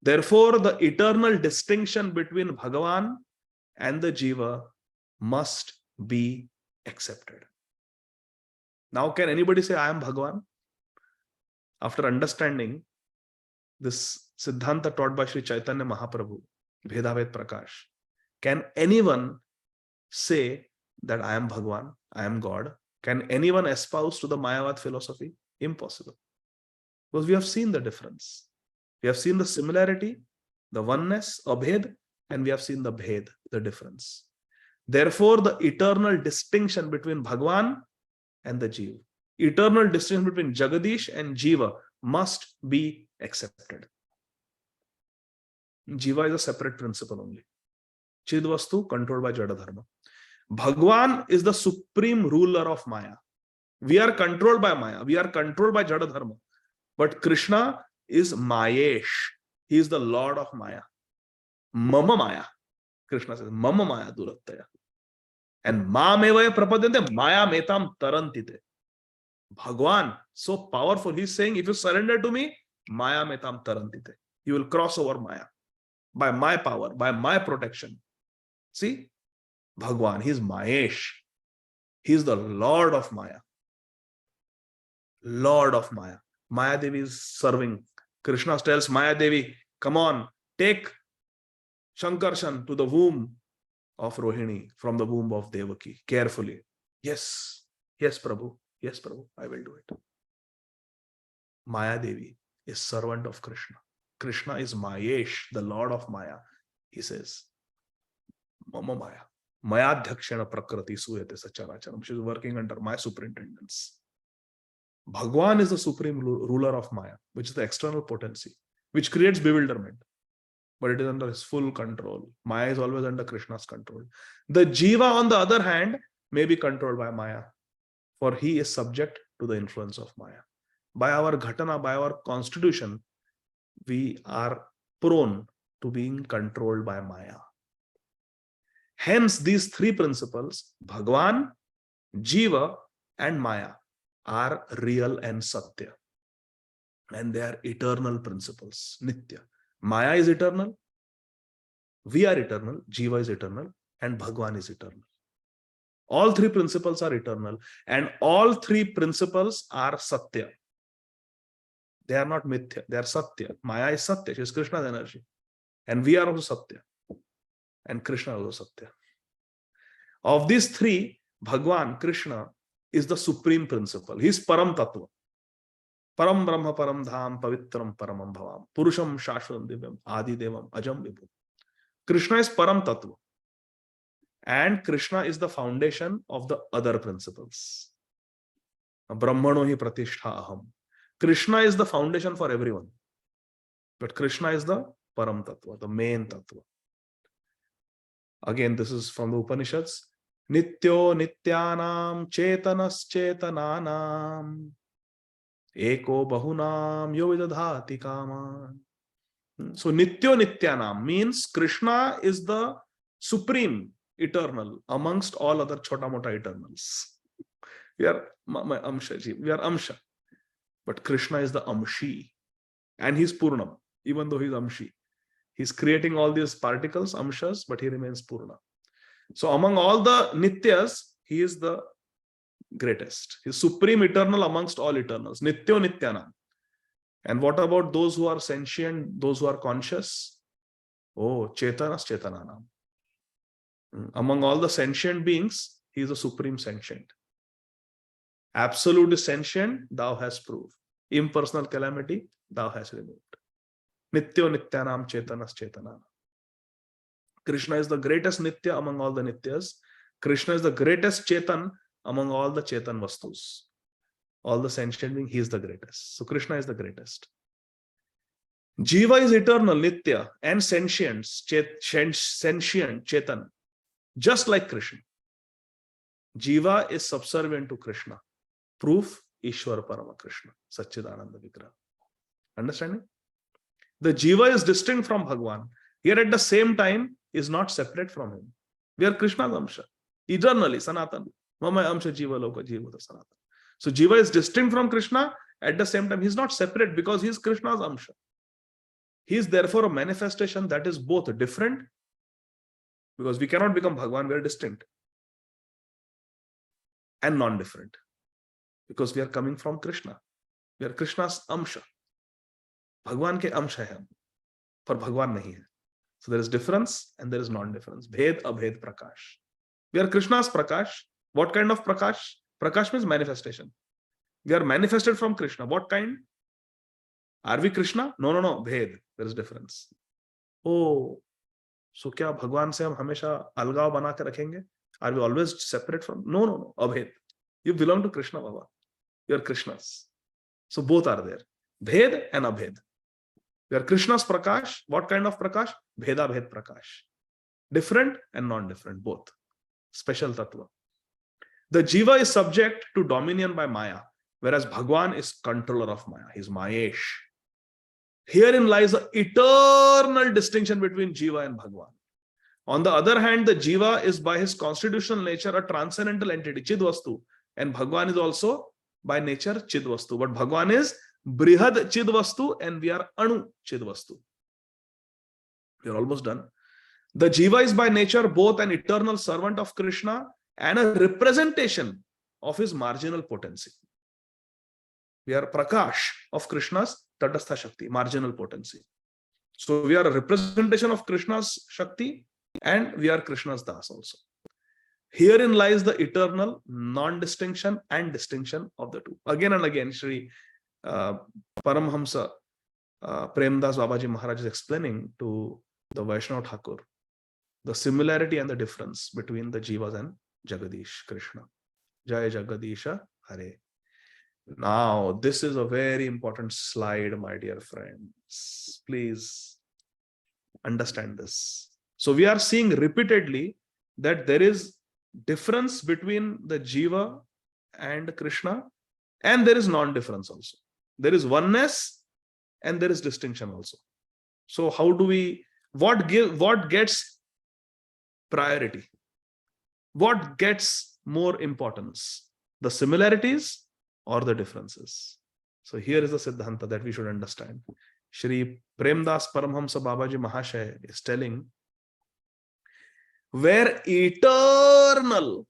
Therefore, the eternal distinction between Bhagavan and the Jiva must be accepted. Now, can anybody say, I am Bhagavan? After understanding this Siddhanta taught by Sri Chaitanya Mahaprabhu, Bhedabhed Prakash, can anyone say that I am Bhagavan, I am God? Can anyone espouse to the Mayavad philosophy? Impossible. Because we have seen the difference. We have seen the similarity, the oneness, Abhed, and we have seen the Bhed, the difference. Therefore, the eternal distinction between Bhagavan and the Jiva, eternal distinction between Jagadish and Jiva must be accepted. Jiva is a separate principle only. Chidvastu controlled by Jada Dharma. Bhagavan is the supreme ruler of Maya. We are controlled by Maya. We are controlled by Jada Dharma. But Krishna is Mayesh. He is the Lord of Maya. Mama Maya. Krishna says, Mama Maya Durattaya. And Mamevaya Prapadyante Maya Metam Tarantite. Bhagwan, so powerful. He's saying, if you surrender to me, Maya Metam Tarantite. You will cross over Maya. By my power, by my protection. See? Bhagwan, he is Mayesh. He is the Lord of Maya. Lord of Maya. Maya Devi is serving. Krishna tells Maya Devi, come on, take Shankarshan to the womb of Rohini, from the womb of Devaki, carefully. Yes, yes, Prabhu. Yes, Prabhu, I will do it. Maya Devi is servant of Krishna. Krishna is Mayesh, the Lord of Maya. He says, Mama Maya. Mayadhyakshana Prakriti Suyate Sacharacharam. She is working under my superintendence. Bhagwan is the supreme ruler of Maya, which is the external potency, which creates bewilderment. But it is under his full control. Maya is always under Krishna's control. The Jiva, on the other hand, may be controlled by Maya, for he is subject to the influence of Maya. By our ghatana, by our constitution, we are prone to being controlled by Maya. Hence, these three principles, Bhagwan, Jiva, and Maya, are real and Satya. And they are eternal principles, Nitya. Maya is eternal, we are eternal, Jiva is eternal, and Bhagwan is eternal. All three principles are eternal, and all three principles are Satya. They are not Mithya, they are Satya. Maya is Satya, she is Krishna's energy. And we are also Satya. And Krishna is also Satya. Of these three, Bhagwan, Krishna, is the supreme principle. He is Param Tattva. Param Brahma Param Dham Pavitram Paramam Bhavam Purusham Shashvatam Divyam Ādi Devam Ajam Vibhu. Krishna is Param Tattva. And Krishna is the foundation of the other principles. Brahmano hi pratishtha aham. Krishna is the foundation for everyone. But Krishna is the Param Tattva, the main Tattva. Again, this is from the Upanishads. Nityo Nityanam Chetanas Chetananam Eko Bahunam Yovidadhati Kaman. So Nityo Nityanam means Krishna is the supreme eternal amongst all other Chota Mota eternals. We are Amsha, we are Amsha. But Krishna is the Amshi. And he's Purnam, even though he's Amshi. He's creating all these particles, Amshas, but he remains Purna. So among all the Nityas, he is the greatest. He's supreme eternal amongst all eternals. Nityo Nityanam. And what about those who are sentient, those who are conscious? Oh, Chetanas Chetananam. Among all the sentient beings, he is the supreme sentient. Absolute is sentient, thou hast proved. Impersonal calamity, thou hast removed. Nityo Nityanam Chetanas Chetananam. Krishna is the greatest Nitya among all the Nityas. Krishna is the greatest Chetan among all the Chetan Vastus. All the sentient being, he is the greatest. So Krishna is the greatest. Jiva is eternal, Nitya, and sentient, Chetan, just like Krishna. Jiva is subservient to Krishna. Proof, Ishwar Parama Krishna, Satchidananda Vigraha. Understanding? The Jiva is distinct from Bhagwan, yet at the same time is not separate from him. We are Krishna's Amsha, eternally, Sanatan. Mama Amsha Jiva Loka Jiva Sanatan. So Jiva is distinct from Krishna, at the same time he is not separate because he is Krishna's Amsha. He is therefore a manifestation that is both different, because we cannot become Bhagwan, we are distinct, and non-different, because we are coming from Krishna. We are Krishna's Amsha. Bhagwan ke Amsha hai, पर Bhagwan nahi hai. So there is difference and there is non-difference. Bhed, abhed, prakash. We are Krishna's prakash. What kind of prakash? Prakash means manifestation. We are manifested from Krishna. What kind? Are we Krishna? No. Bhed. There is difference. Oh, so क्या भगवान से हम हमेशा अलगाव बना के रखेंगे? Are we always separate from? No. Abhed. You belong to Krishna, Baba. You are Krishna's. So both are there. Bhed and abhed. We are Krishna's prakash. What kind of prakash? Bheda bhed prakash. Different and non-different, both. Special tattva. The jiva is subject to dominion by Maya, whereas Bhagwan is controller of Maya. He is Mayesh. Herein lies the eternal distinction between jiva and Bhagwan. On the other hand, the jiva is by his constitutional nature a transcendental entity, Chidvastu, and Bhagwan is also by nature Chidvastu. But Bhagwan is Brihad Chidvastu and we are Anu Chidvastu. We are almost done. The jiva is by nature both an eternal servant of Krishna and a representation of his marginal potency. We are Prakash of Krishna's Tatastha Shakti, marginal potency. So we are a representation of Krishna's Shakti and we are Krishna's Das also. Herein lies the eternal non-distinction and distinction of the two. Again and again, Shri Paramhamsa Premdas Babaji Maharaj is explaining to the Vaishnava Thakur the similarity and the difference between the Jivas and Jagadish Krishna. Jai Jagadisha Hare. Now, this is a very important slide, my dear friends. Please understand this. So we are seeing repeatedly that there is difference between the Jiva and Krishna, and there is non-difference also. There is oneness and there is distinction also. So how do we, what gets priority? What gets more importance? The similarities or the differences? So here is the Siddhanta that we should understand. Shri Premdas Paramhamsa Babaji Mahashaya is telling, where eternal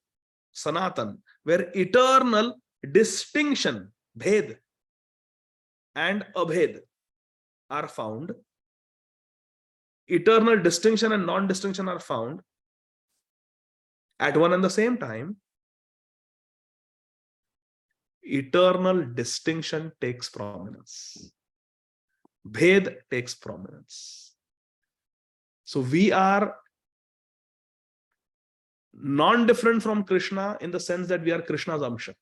Sanatan, where eternal distinction, Bhed and Abhed are found, eternal distinction and non-distinction are found at one and the same time, eternal distinction takes prominence. Bhed takes prominence. So we are non-different from Krishna in the sense that we are Krishna's Amsha.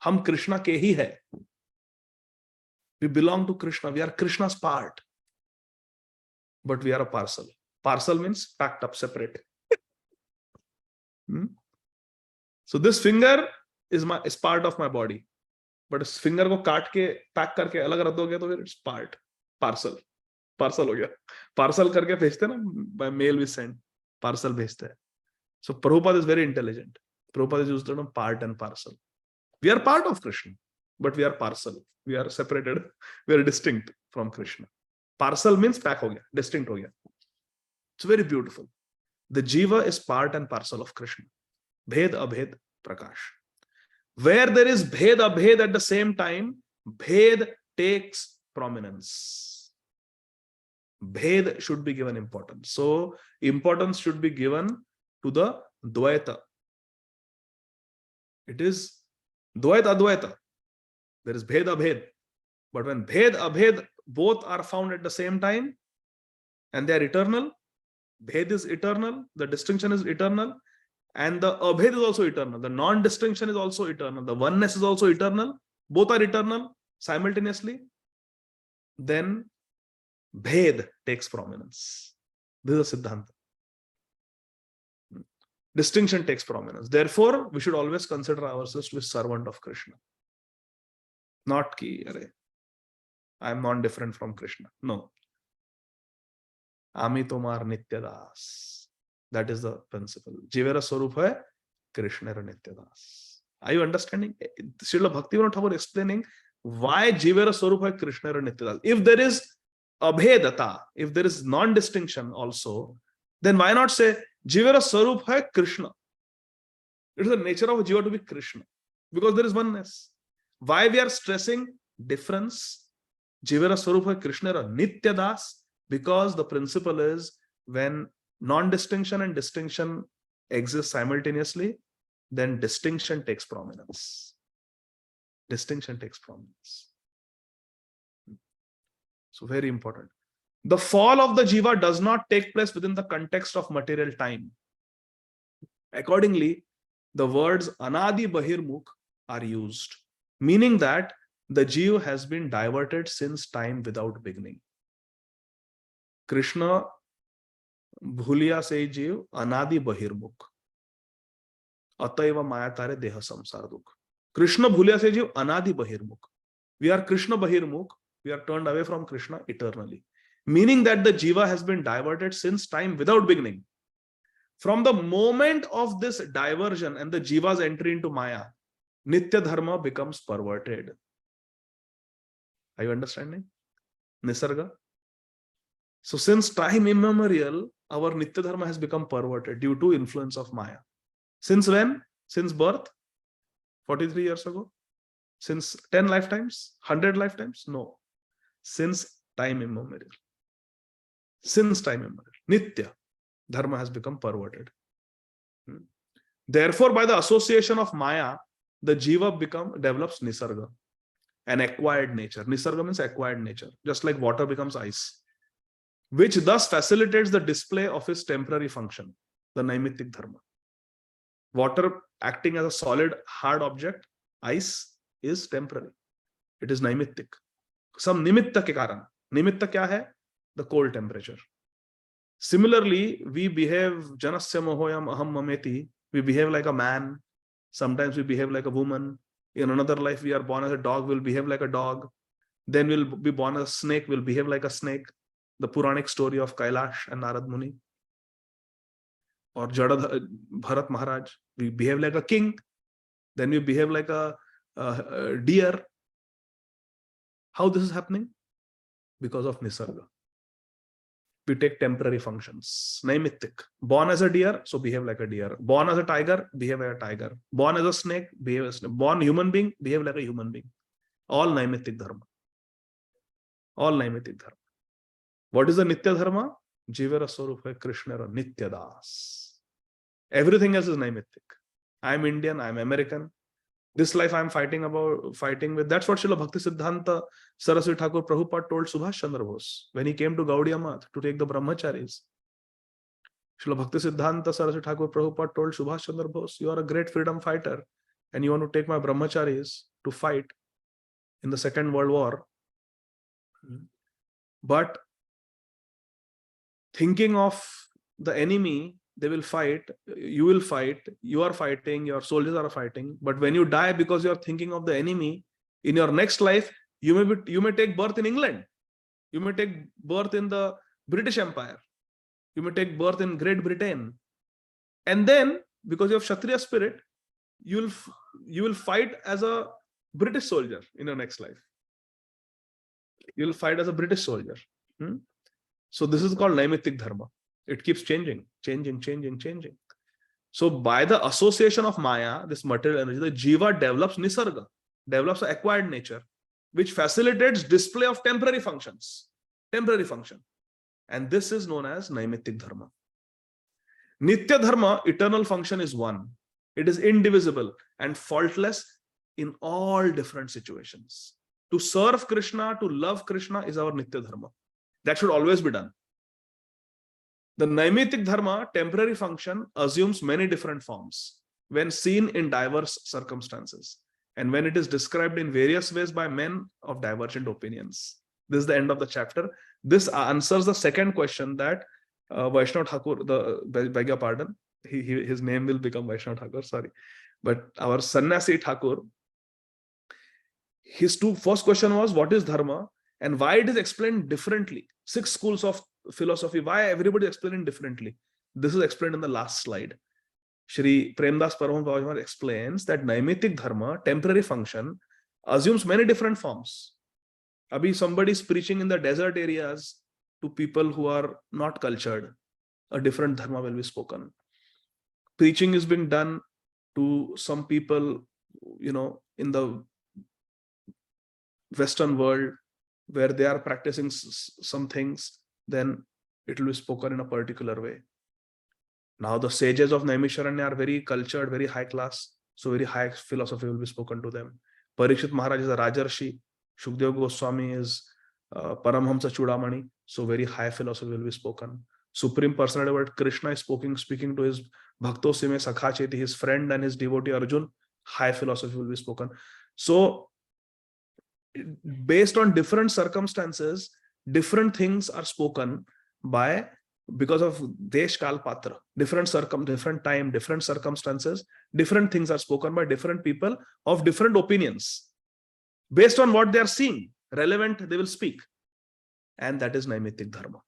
Hum Krishna ke hi hai. We belong to Krishna. We are Krishna's part. But we are a parcel. Parcel means packed up, separate. So this finger is part of my body. But इस finger को काट के pack करके अलग रख दोगे तो फिर it's part, parcel हो गया. Parcel करके भेजते ना, by mail we send. Parcel भेजते हैं. So Prabhupada is very intelligent. Prabhupada is used the term part and parcel. We are part of Krishna, but we are parcel. We are separated. We are distinct from Krishna. Parcel means pack ho gaya, distinct ho gaya. It's very beautiful. The jiva is part and parcel of Krishna. Bhed, abhed, prakash. Where there is bhed, abhed at the same time, bhed takes prominence. Bhed should be given importance. So importance should be given to the Dvaita. It is Dvaita, Advaita. There is Bhed, Abhed. But when Bhed, Abhed both are found at the same time and they are eternal, Bhed is eternal, the distinction is eternal, and the abhed is also eternal. The non-distinction is also eternal. The oneness is also eternal. Both are eternal simultaneously. Then bhed takes prominence. This is a Siddhanta. Distinction takes prominence. Therefore, we should always consider ourselves to be servant of Krishna. Not ki, I am not different from Krishna. No. Ami tomar nitya das. That is the principle. Jivera swarup hai, Krishna nitya das. Are you understanding? Srila Bhaktivinoda Thakur explaining why Jivera swarup hai, Krishna nitya das. If there is abhedata, if there is non-distinction also, then why not say Jivera swarup hai, Krishna? It is the nature of Jiva to be Krishna, because there is oneness. Why we are stressing difference? Jivera swarup hai, Krishna nitya das. Because the principle is when non-distinction and distinction exist simultaneously, then distinction takes prominence. Distinction takes prominence. So very important. The fall of the jiva does not take place within the context of material time. Accordingly, the words anadi bahirmukh are used, meaning that the jiva has been diverted since time without beginning. Krishna bhuliya se jiv anadi bahirmukh ataiva maya tare deha samsar dukh. Krishna bhuliya se jiv anadi bahirmukh. We are Krishna bahirmukh. We are turned away from Krishna eternally, meaning that the jiva has been diverted since time without beginning. From the moment of this diversion and the jiva's entry into maya, nitya dharma becomes perverted. Are you understanding? Nisarga. So since time immemorial, our nitya dharma has become perverted due to influence of maya. Since when? Since birth? 43 years ago? Since 10 lifetimes? 100 lifetimes? No. Since time immemorial. Since time immemorial. Nitya dharma has become perverted. Therefore, by the association of maya, the jiva develops nisarga, an acquired nature. Nisarga means acquired nature, just like water becomes ice, which thus facilitates the display of his temporary function, the naimittik dharma. Water acting as a solid, hard object, ice is temporary. It is naimittik. Some nimitta ke karan. Nimitta kya hai? The cold temperature. Similarly, we behave janasya mohoyam aham mameti. We behave like a man. Sometimes we behave like a woman. In another life, we are born as a dog, we'll behave like a dog. Then we'll be born as a snake, we'll behave like a snake. The Puranic story of Kailash and Narad Muni. Or Bharat Maharaj, we behave like a king. Then we behave like a deer. How this is happening? Because of Nisarga. We take temporary functions. Naimittik. Born as a deer, so behave like a deer. Born as a tiger, behave like a tiger. Born as a snake, behave as a snake. Born human being, behave like a human being. All naimittik dharma. All naimittik dharma. What is the nitya dharma? Jivera swarupa Krishna nitya das. Everything else is naimittik. I am Indian, I am American. This life I am fighting with. That's what Srila Bhakti Siddhanta Saraswati Thakur Prabhupada told Subhash Chandra Bose when he came to Gaudiya Math to take the brahmacharis. Srila Bhakti Siddhanta Saraswati Thakur Prabhupada told Subhash Chandra Bose, you are a great freedom fighter and you want to take my brahmacharis to fight in the Second World War. But thinking of the enemy, they will fight, you are fighting, your soldiers are fighting. But when you die because you are thinking of the enemy, in your next life, you may take birth in England. You may take birth in the British Empire. You may take birth in Great Britain. And then, because you have Kshatriya spirit, you will fight as a British soldier in your next life. You will fight as a British soldier. So this is called naimittik dharma. It keeps changing. So by the association of maya, this material energy, the jiva develops nisarga, develops an acquired nature, which facilitates display of temporary functions. And this is known as naimittik dharma. Nitya dharma, eternal function, is one. It is indivisible and faultless in all different situations. To serve Krishna, to love Krishna is our nitya dharma. That should always be done. The Naimitic Dharma, temporary function, assumes many different forms when seen in diverse circumstances and when it is described in various ways by men of divergent opinions. This is the end of the chapter. This answers the second question that Vaishnav Thakur, beg your pardon, his name will become Vaishnav Thakur, sorry. But our Sannyasi Thakur, his first question was, what is Dharma and why it is explained differently? 6 schools of philosophy, why everybody is explaining differently? This is explained in the last slide. Shri Premdas Paramahansa explains that Naimitic Dharma, temporary function, assumes many different forms. Abhi somebody is preaching in the desert areas to people who are not cultured. A different dharma will be spoken. Preaching is being done to some people, in the Western world where they are practicing some things, then it will be spoken in a particular way. Now the sages of Naimisharanya are very cultured, very high class, so very high philosophy will be spoken to them. Parikshit Maharaj is a Rajarshi, Shukdev Goswami is Paramhamsa Chudamani, so very high philosophy will be spoken. Supreme Personality of Godhead Krishna is speaking to his Bhakto Sime Sakhacheti, his friend and his devotee Arjun, high philosophy will be spoken. So based on different circumstances, different things are spoken because of Desh Kal Patra, different time, different circumstances, different things are spoken by different people of different opinions. Based on what they are seeing, relevant, they will speak. And that is Naimitic Dharma.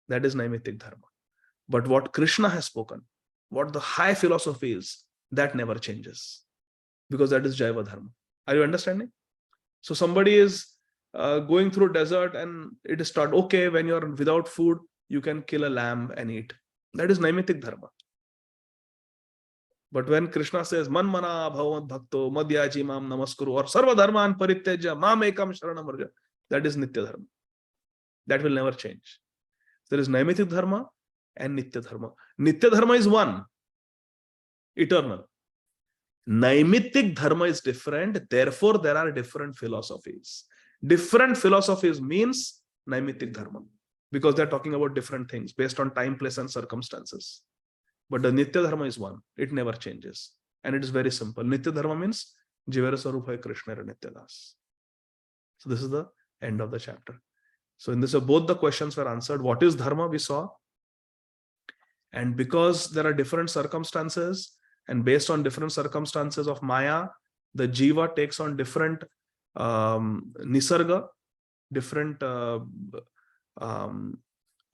That is Naimitic Dharma. But what Krishna has spoken, what the high philosophy is, that never changes. Because that is Jaiva Dharma. Are you understanding? So somebody is going through desert and it is taught, okay, when you are without food, you can kill a lamb and eat. That is Naimitic Dharma. But when Krishna says, Man mana bhavat bhakto madhyaji mam namaskuru or sarva dharman parityaja mam ekam sharanam varja, that is Nitya Dharma. That will never change. There is Naimitic Dharma and Nitya Dharma. Nitya Dharma is one, eternal. Naimitic Dharma is different, therefore there are different philosophies. Different philosophies means Naimitic Dharma, because they're talking about different things based on time, place and circumstances. But the Nitya Dharma is one, it never changes. And it is very simple. Nitya Dharma means Jivara Sarupaya Krishna Nitya Das. So this is the end of the chapter. So in this, both the questions were answered. What is Dharma, we saw. And because there are different circumstances, and based on different circumstances of Maya, the Jiva takes on different nisarga, different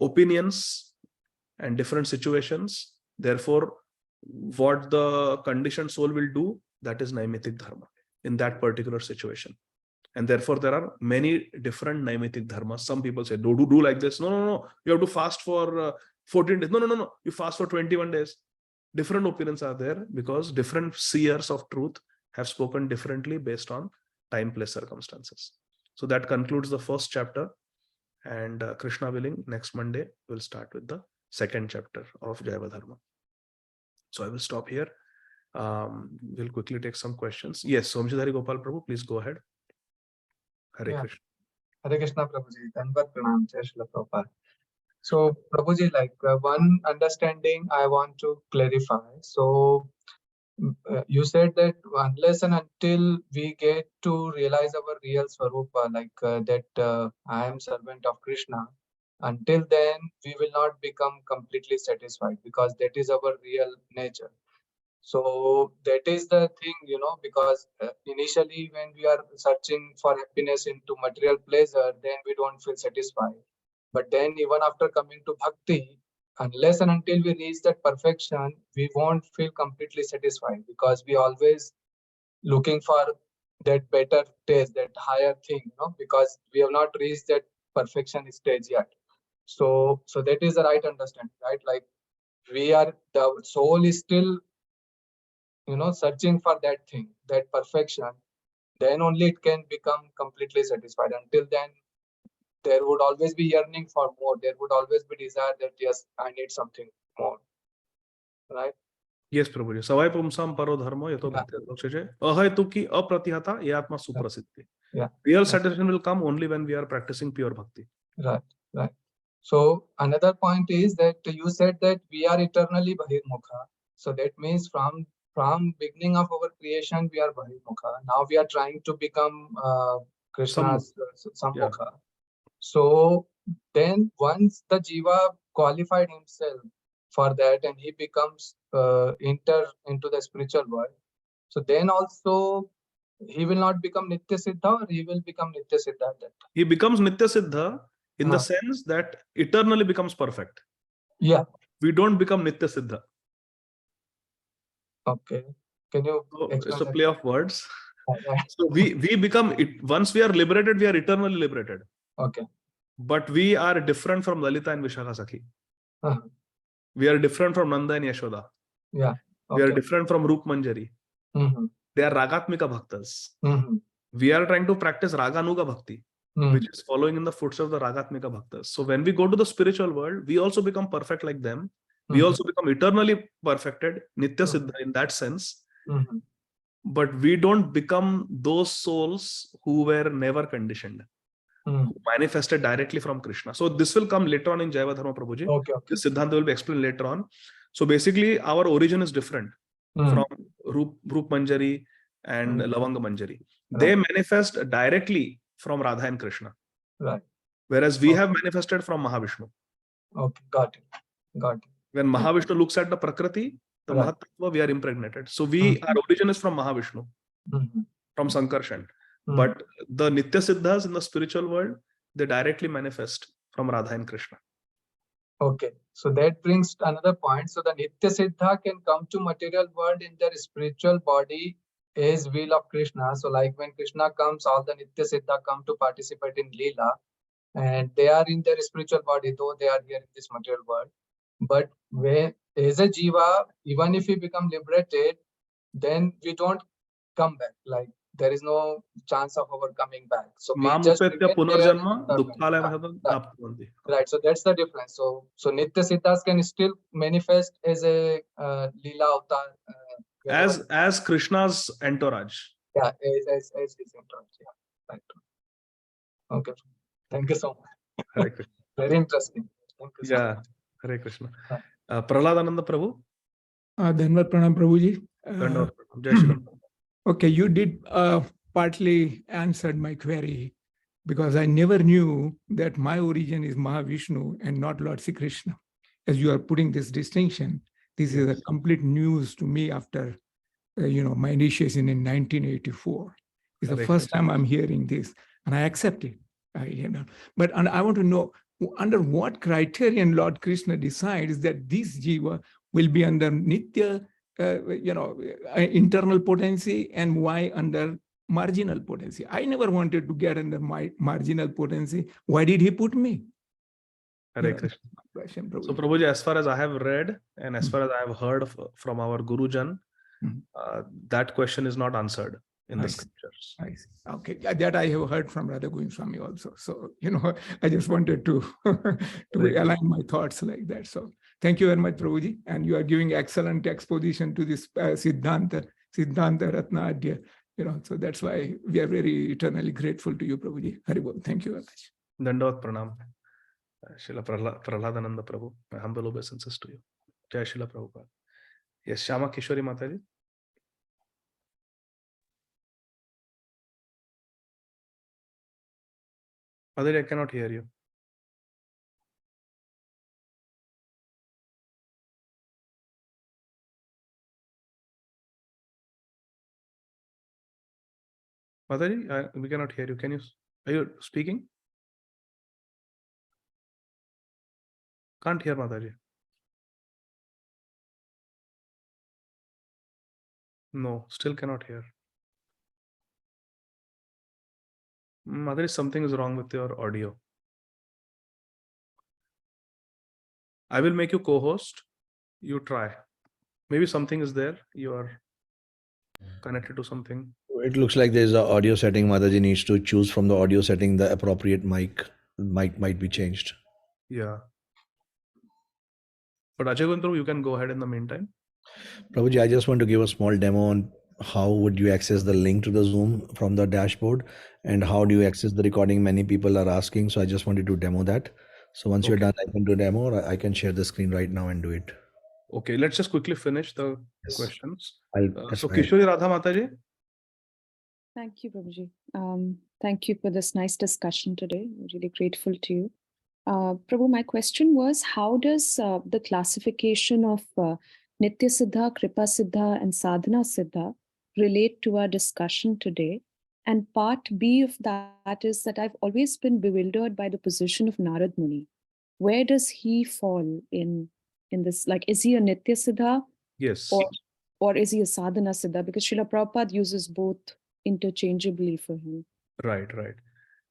opinions and different situations. Therefore, what the conditioned soul will do, that is Naimitic Dharma in that particular situation. And therefore, there are many different Naimitic Dharmas. Some people say, do like this. No. You have to fast for 14 days. No. You fast for 21 days. Different opinions are there because different seers of truth have spoken differently based on time, place, circumstances. So that concludes the first chapter. And Krishna willing, next Monday, we'll start with the second chapter of Jaiva Dharma. So I will stop here. We'll quickly take some questions. Yes, Somjidhari Gopal Prabhu, please go ahead. Hare Krishna. Hare Krishna, Prabhuji. Dhanvat Pranam, Jai Shri Prabhupada. So, Prabhuji, like one understanding I want to clarify. So, you said that unless and until we get to realize our real Swarupa, like that I am servant of Krishna, until then we will not become completely satisfied because that is our real nature. So that is the thing, because initially when we are searching for happiness into material pleasure, then we don't feel satisfied. But then even after coming to bhakti, unless and until we reach that perfection, we won't feel completely satisfied because we always looking for that better taste, that higher thing, because we have not reached that perfection stage yet. So that is the right understanding, right? Like the soul is still searching for that thing, that perfection, then only it can become completely satisfied. Until then, there would always be yearning for more. There would always be desire that, yes, I need something more. Right? Yes, Prabhuji. Savai pumsam paro dharma yato bhakti ahaytuki apratihata yatma suprasiddhi. Real satisfaction will come only when we are practicing pure bhakti. Right. So another point is that you said that we are eternally Bahirmukha. So that means from beginning of our creation, we are Bahirmukha. Now we are trying to become Krishna's Sammukha. So then once the Jiva qualified himself for that and he becomes enter into the spiritual world, so then also he will not become Nitya Siddha, or he will become Nitya Siddha at that time? He becomes Nitya Siddha in the sense that eternally becomes perfect. Yeah. We don't become Nitya Siddha. Okay. Can you It's a play of words. Yeah. So we become it once we are liberated, we are eternally liberated. Okay. But we are different from Lalita and Vishakha Sakhi. We are different from Nanda and Yashoda. Yeah. We are different from Roop Manjari. They are Ragatmika Bhaktas. We are trying to practice Raganuga Bhakti, which is following in the footsteps of the Ragatmika Bhaktas. So when we go to the spiritual world, we also become perfect like them. We also become eternally perfected, Nitya Siddha in that sense. But we don't become those souls who were never conditioned, who manifested directly from Krishna. So this will come later on in Jaiva Dharma Prabhuji. Okay. This Siddhanta will be explained later on. So basically, our origin is different from Roop Manjari and Lavanga Manjari. They manifest directly from Radha and Krishna. Right. Whereas we have manifested from Mahavishnu. Okay. Got it. When Mahavishnu looks at the Prakriti, the Mahatattva, we are impregnated. So our origin is from Mahavishnu, from Sankarshan. But the Nitya Siddhas in the spiritual world, they directly manifest from Radha and Krishna. Okay. So that brings to another point. So the Nitya Siddha can come to material world in their spiritual body as will of Krishna. So like when Krishna comes, all the Nitya Siddha come to participate in Leela, and they are in their spiritual body, though they are here in this material world. But when as a Jiva, even if we become liberated, then we don't come back. Like there is no chance of our coming back. So we just remain there. Right. So that's the difference. So Nitya Siddhas can still manifest as a Leela avatar. As Krishna's entourage. Yeah, as his entourage. Yeah. Right. Okay. Thank you so much. Hare Krishna. Very interesting. Thank you so much. Hare Krishna. Prahladananda Prabhu. Dhanvat Pranam Prabhuji. Jai Shri Ram. Okay, you did partly answered my query, because I never knew that my origin is Mahavishnu and not Lord Sri Krishna. As you are putting this distinction, this is a complete news to me after my initiation in 1984. It's the first time I'm hearing this, and I accept it. But I want to know, under what criterion Lord Krishna decides that this jiva will be under Nitya, internal potency, and why under marginal potency? I never wanted to get under my marginal potency. Why did he put me? Hare Krishna. So Prabhuji, as far as I have read and as far as I have heard from our Gurujan, that question is not answered in the scriptures. I see. Okay, that I have heard from Radha Govind Swami also. So, I just wanted to align my thoughts like that. So thank you very much, Prabhuji. And you are giving excellent exposition to this Siddhanta Ratna Adya. So that's why we are very eternally grateful to you, Prabhuji. Haribol. Thank you very much. Dandavat Pranam. Srila Prahladananda Prabhu, my humble obeisances to you. Jai Srila Prabhupada. Yes, Shama Kishori Mataji. Padre, I cannot hear you. Mataji, we cannot hear you. Are you speaking? Can't hear Mataji. No, still cannot hear. Mataji, something is wrong with your audio. I will make you co-host. You try. Maybe something is there. You are connected to something. It looks like there's an audio setting. Mataji needs to choose from the audio setting the appropriate mic. Might be changed. Yeah. But Ajay Gundru, you can go ahead in the meantime. Prabhuji, I just want to give a small demo on how would you access the link to the Zoom from the dashboard, and how do you access the recording? Many people are asking, so I just wanted to demo that. So once you're Okay. done, I can do a demo, or I can share the screen right now and do it. Okay, let's just quickly finish the Yes. questions. That's So fine. Kishori Radha Mataji. Thank you, Prabhuji. Thank you for this nice discussion today. I'm really grateful to you. Prabhu, my question was, how does the classification of Nitya Siddha, Kripa Siddha, and Sadhana Siddha relate to our discussion today? And part B of that is that I've always been bewildered by the position of Narad Muni. Where does he fall in this? Like, is he a Nitya Siddha? Yes. Or is he a Sadhana Siddha? Because Srila Prabhupada uses both interchangeably for him. Right.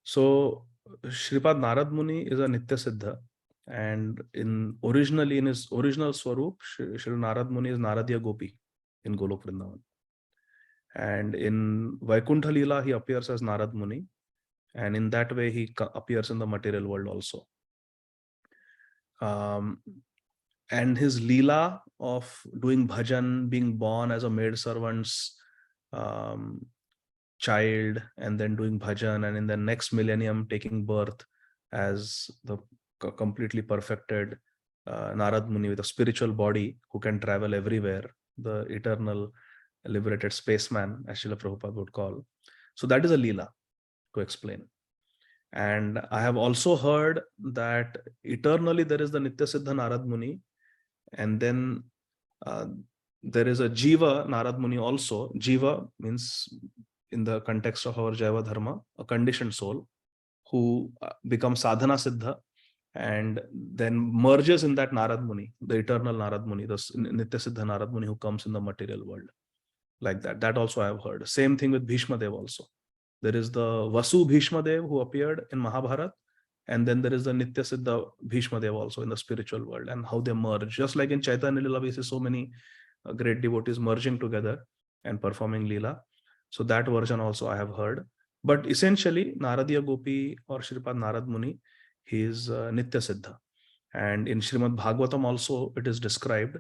So Shripad Narad Muni is a Nitya Siddha, and originally in his original Swarup, Shri Narad Muni is Naradiya Gopi in Golok Vrindavan. And in Vaikuntha Leela, he appears as Narad Muni, and in that way he appears in the material world also. And his Leela of doing bhajan, being born as a maidservant's child, and then doing bhajan, and in the next millennium taking birth as the completely perfected Narad Muni with a spiritual body who can travel everywhere, the eternal liberated spaceman, as Srila Prabhupada would call. So that is a Leela to explain. And I have also heard that eternally there is the Nitya Siddha Narad Muni, and then there is a Jiva Narad Muni also. Jiva means, in the context of our Jaiva Dharma, a conditioned soul who becomes Sadhana Siddha and then merges in that Narad Muni, the eternal Narad Muni, the Nitya Siddha Narad Muni who comes in the material world. Like that. That also I have heard. Same thing with Bhishma Dev also. There is the Vasu Bhishma Dev who appeared in Mahabharata, and then there is the Nitya Siddha Bhishma Dev also in the spiritual world, and how they merge. Just like in Chaitanya Lila, we see so many great devotees merging together and performing Lila. So that version also I have heard. But essentially, Naradiya Gopi or Shripad Narad Muni, he is Nitya Siddha. And in Srimad Bhagavatam also, it is described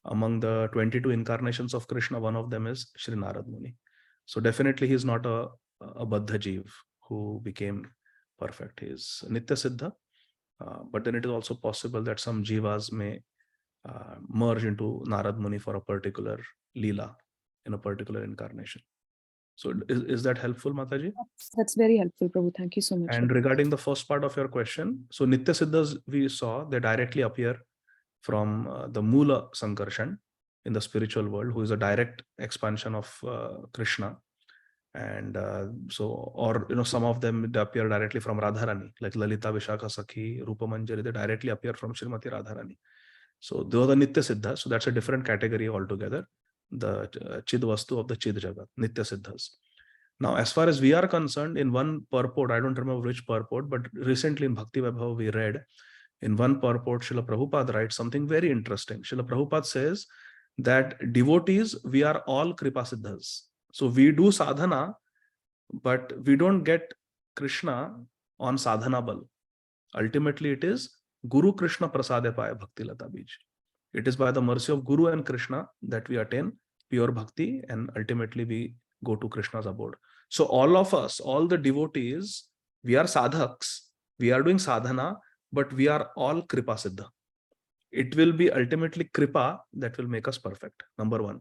among the 22 incarnations of Krishna, one of them is Shri Narad Muni. So definitely he is not a Baddha Jeev who became perfect. He is Nitya Siddha. But then it is also possible that some Jivas may merge into Narad Muni for a particular Leela in a particular incarnation. So is that helpful, Mataji? That's very helpful, Prabhu. Thank you so much. And regarding the first part of your question, so Nitya Siddhas we saw, they directly appear from the Mula Sankarshan in the spiritual world, who is a direct expansion of Krishna. And some of them, they appear directly from Radharani, like Lalita, Vishakha Sakhi, Rupa Manjari, they directly appear from Srimati Radharani. So those are Nitya Siddhas. So that's a different category altogether, the Chid Vastu of the Chid Jagat, Nitya Siddhas. Now, as far as we are concerned, in one purport, I don't remember which purport, but recently in Bhakti Vaibhava we read, in one purport, Srila Prabhupada writes something very interesting. Srila Prabhupada says that devotees, we are all Kripa Siddhas. So we do sadhana, but we don't get Krishna on sadhana bal. Ultimately, it is Guru Krishna Prasade Paya Bhakti Lata Bij. It is by the mercy of Guru and Krishna that we attain pure bhakti, and ultimately we go to Krishna's abode. So all of us, all the devotees, we are sadhaks, we are doing sadhana, but we are all Kripa Siddha. It will be ultimately Kripa that will make us perfect, number one.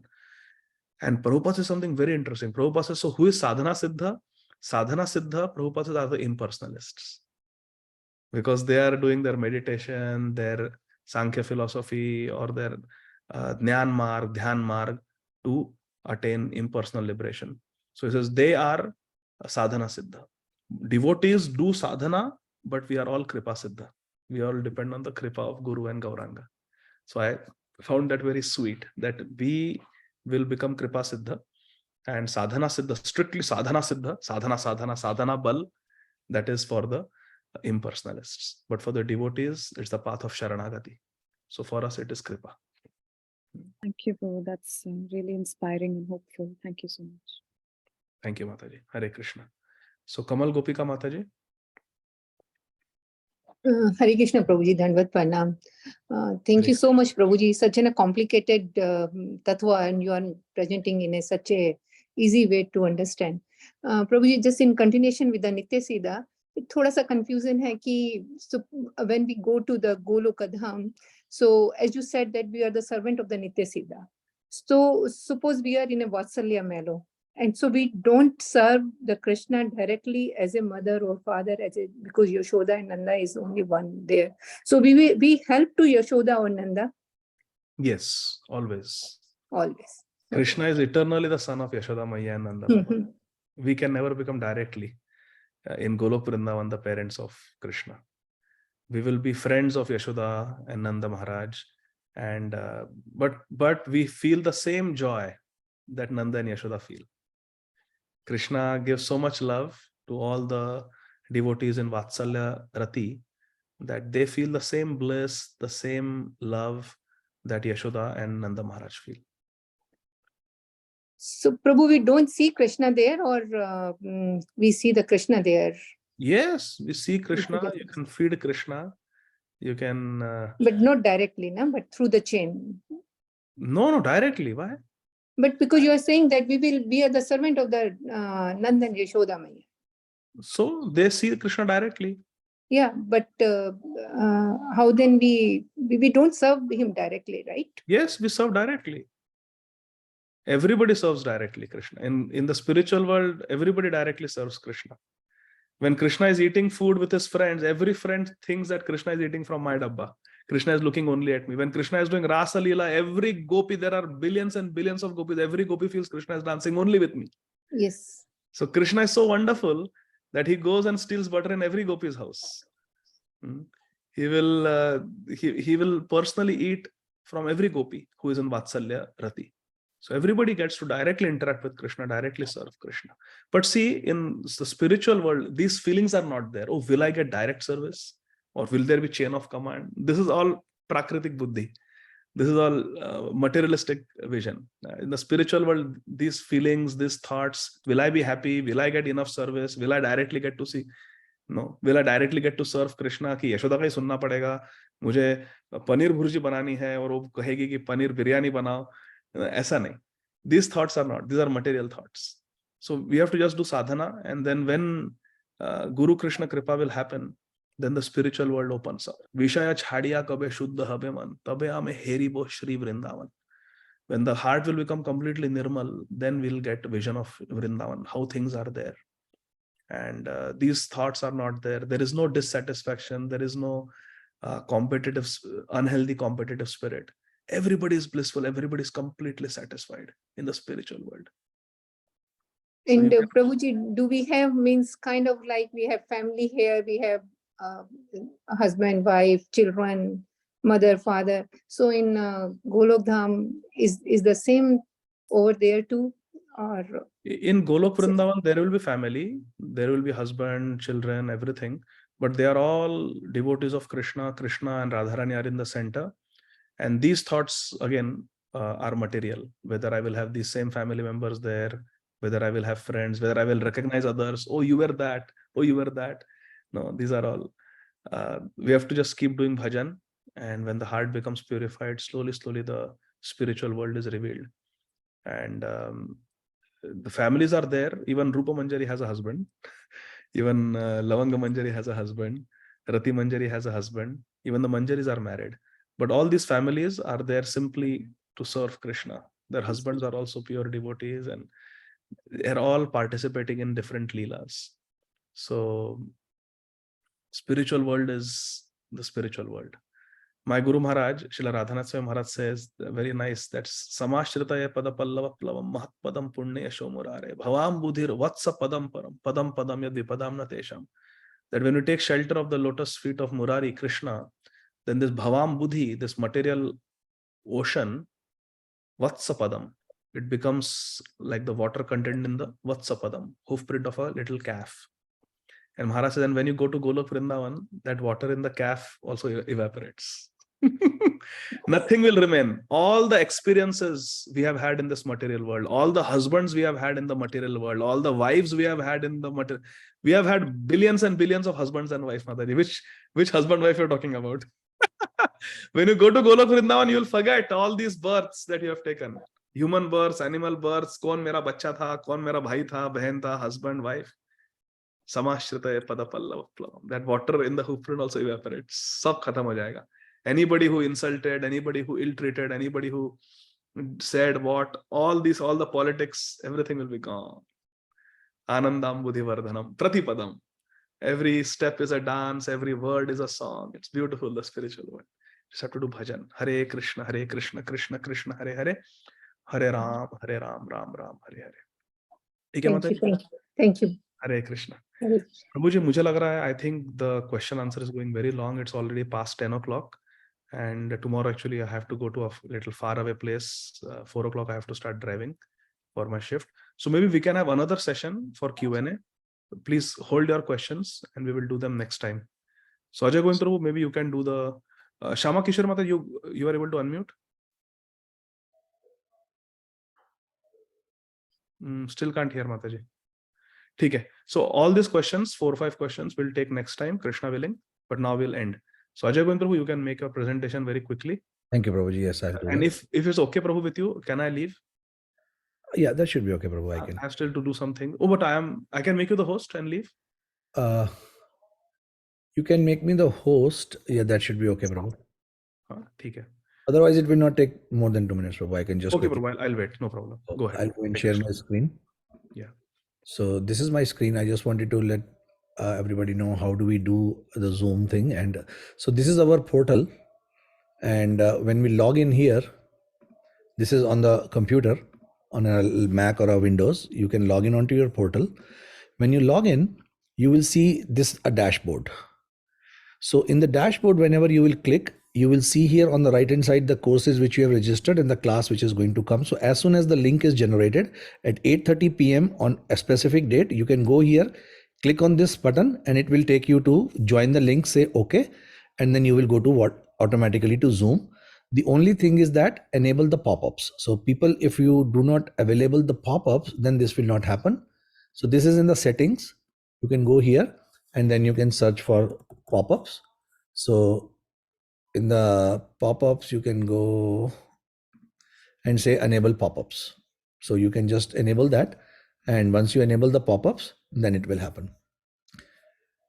And Prabhupada says something very interesting. Prabhupada says, so who is Sadhana Siddha? Sadhana Siddha, Prabhupada says, are the impersonalists. Because they are doing their meditation, their Sankhya philosophy, or their Jnana Marg, Dhyan Marg to attain impersonal liberation. So he says, they are Sadhana Siddha. Devotees do sadhana, but we are all Kripa Siddha. We all depend on the Kripa of Guru and Gauranga. So I found that very sweet, that we will become Kripa Siddha, and Sadhana Siddha, strictly Sadhana Siddha, Sadhana Bal, that is for the impersonalists. But for the devotees, it's the path of Sharanagati. So for us, it is Kripa. Thank you, Prabhu. That's really inspiring and hopeful. Thank you so much. Thank you, Mataji. Hare Krishna. So Kamal Gopika Mataji. Hare Krishna, Prabhuji, Dhanvat Pranam. Thank you so much, Prabhuji. Such a complicated tattva, and you are presenting in such a easy way to understand. Prabhuji, just in continuation with the Nitya Siddha, थोड़ा सा confusion है कि when we go to the Goloka Dham, so as you said that we are the servant of the Nitya Siddha. So suppose we are in a Vatsalya Melo, and so we don't serve the Krishna directly as a mother or father, because Yashoda and Nanda is only one there. So we help to Yashoda or Nanda. Yes, always. Always. Krishna is eternally the son of Yashoda Maya and Nanda Baba. We can never become directly in Golok Vrindavan the parents of Krishna. We will be friends of Yashoda and Nanda Maharaj, and but we feel the same joy that Nanda and Yashoda feel. Krishna gives so much love to all the devotees in Vatsalya Rati that they feel the same bliss, the same love that Yashoda and Nanda Maharaj feel. So Prabhu, we don't see Krishna there, or we see the Krishna there? Yes, we see Krishna, you can feed Krishna, you can... but not directly, no? But through the chain. No, directly. Why? But because you are saying that we are the servant of the Nanda and Yashoda Maya. So they see Krishna directly. Yeah, but how then we don't serve him directly, right? Yes, we serve directly. Everybody serves directly Krishna. In the spiritual world, everybody directly serves Krishna. When Krishna is eating food with his friends, every friend thinks that Krishna is eating from my dabba. Krishna is looking only at me. When Krishna is doing Rasa Leela, every gopi, there are billions and billions of gopis, every gopi feels Krishna is dancing only with me. Yes. So Krishna is so wonderful that he goes and steals butter in every gopi's house. He will personally eat from every gopi who is in Vatsalya Rati. So everybody gets to directly interact with Krishna, directly serve Krishna. But see, in the spiritual world, these feelings are not there. Oh, will I get direct service? Or will there be chain of command? This is all prakritik buddhi. This is all materialistic vision. In the spiritual world, these feelings, these thoughts, will I be happy? Will I get enough service? Will I directly get to see? No. Will I directly get to serve Krishna? कि यशोदा का ही सुनना पड़ेगा, मुझे पनीर भुर्जी बनानी है और वो कहेगी कि पनीर बिरयानी बनाओ. ऐसा नहीं. These thoughts are not. These are material thoughts. So we have to just do sadhana, and then when Guru Krishna Kripa will happen, then the spiritual world opens up. Vishaya chhadiya kabe shuddha habe man, tabe ame heribo Shri Vrindavan. When the heart will become completely nirmal, then we'll get vision of Vrindavan, how things are there. And these thoughts are not there. There is no dissatisfaction. There is no unhealthy competitive spirit. Everybody is blissful. Everybody is completely satisfied in the spiritual world. And Prabhuji, do we have, means kind of like we have family here, we have husband, wife, children, mother, father. So in Golok Dham, is the same over there too? Or in Golok Vrindavan, there will be family, there will be husband, children, everything. But they are all devotees of Krishna. Krishna and Radharani are in the center. And these thoughts, again, are material. Whether I will have these same family members there, whether I will have friends, whether I will recognize others. Oh, you were that. Oh, you were that. No, these are all. We have to just keep doing bhajan. And when the heart becomes purified, slowly, slowly, the spiritual world is revealed. And the families are there. Even Rupa Manjari has a husband. Even Lavanga Manjari has a husband. Rati Manjari has a husband. Even the Manjaris are married. But all these families are there simply to serve Krishna. Their husbands are also pure devotees, and they're all participating in different leelas. So spiritual world is the spiritual world. My Guru Maharaj, Srila Radhanath Swami Maharaj says, very nice, that Samashritaya pada pallava plavam mahat padam punya shomurare bhavam budhir vatsa padam param padam padam yad vipadam na tesham. That when you take shelter of the lotus feet of Murari, Krishna, then this bhavam buddhi, this material ocean, vatsapadam, it becomes like the water contained in the vatsapadam, hoof print of a little calf. And Maharaj says, and when you go to Golok Vrindavan, that water in the calf also evaporates. Nothing will remain. All the experiences we have had in this material world, all the husbands we have had in the material world, all the wives we have had in the material, we have had billions and billions of husbands and wives, Mataji. Which husband wife you're talking about? When you go to Golok Vrindavan, you'll forget all these births that you have taken. Human births, animal births, kaun mera bacha tha, kaun mera bhai tha, behan tha, husband, wife. Samashrita pada pallav plavam. That water in the hooprin also evaporates. Sab khatam ho jayega. Anybody who insulted, anybody who ill-treated, anybody who said what, all the politics, everything will be gone. Anandam buddhivardhanam pratipadam. Every step is a dance, every word is a song. It's beautiful, the spiritual world. Just have to do bhajan. Hare Krishna, Krishna Krishna, Hare Hare, Hare Ram, Ram Ram, Hare Hare. ठीक है माता? Thank you. Hare Krishna. Hare Krishna. प्रभु जी, मुझे लग रहा है, I think the question answer is going very long. It's already past 10 o'clock. And tomorrow, actually, I have to go to a little far away place. 4 o'clock, I have to start driving for my shift. So maybe we can have another session for Q&A. Please hold your questions and we will do them next time. So Ajay Govind Prabhu, maybe you can do the Shama Kishore Mata, you are able to unmute? Still can't hear Mataji. Okay. So all these questions, 4 or 5 questions, we'll take next time, Krishna willing, but now we'll end. So Ajay Govind Prabhu, you can make your presentation very quickly. Thank you, Prabhuji. Yes, I'll do and that. if it's okay, Prabhu, with you, can I leave? Yeah, that should be okay, Prabhu. I can. I have still to do something. Oh, but I can make you the host and leave. You can make me the host. Yeah, that should be okay, Prabhu. Okay. Otherwise, it will not take more than 2 minutes, Prabhu. I can just. Okay, Prabhu, I'll wait. No problem. Go ahead. I'll go and share my screen. Yeah. So this is my screen. I just wanted to let everybody know how do we do the Zoom thing. And so this is our portal. And when we log in here, this is on the computer, on a Mac or a Windows. You can log in onto your portal. When you log in, you will see this a dashboard. So in the dashboard, whenever you will click, you will see here on the right hand side the courses which you have registered and the class which is going to come. So as soon as the link is generated at 8:30 p.m. on a specific date, you can go here, click on this button, and it will take you to join the link, say okay, and then you will go to automatically to Zoom. The only thing is that enable the pop-ups. So people, if you do not available the pop-ups, then this will not happen. So this is in the settings. You can go here and then you can search for pop-ups. So in the pop-ups, you can go and say enable pop-ups. So you can just enable that. And once you enable the pop-ups, then it will happen.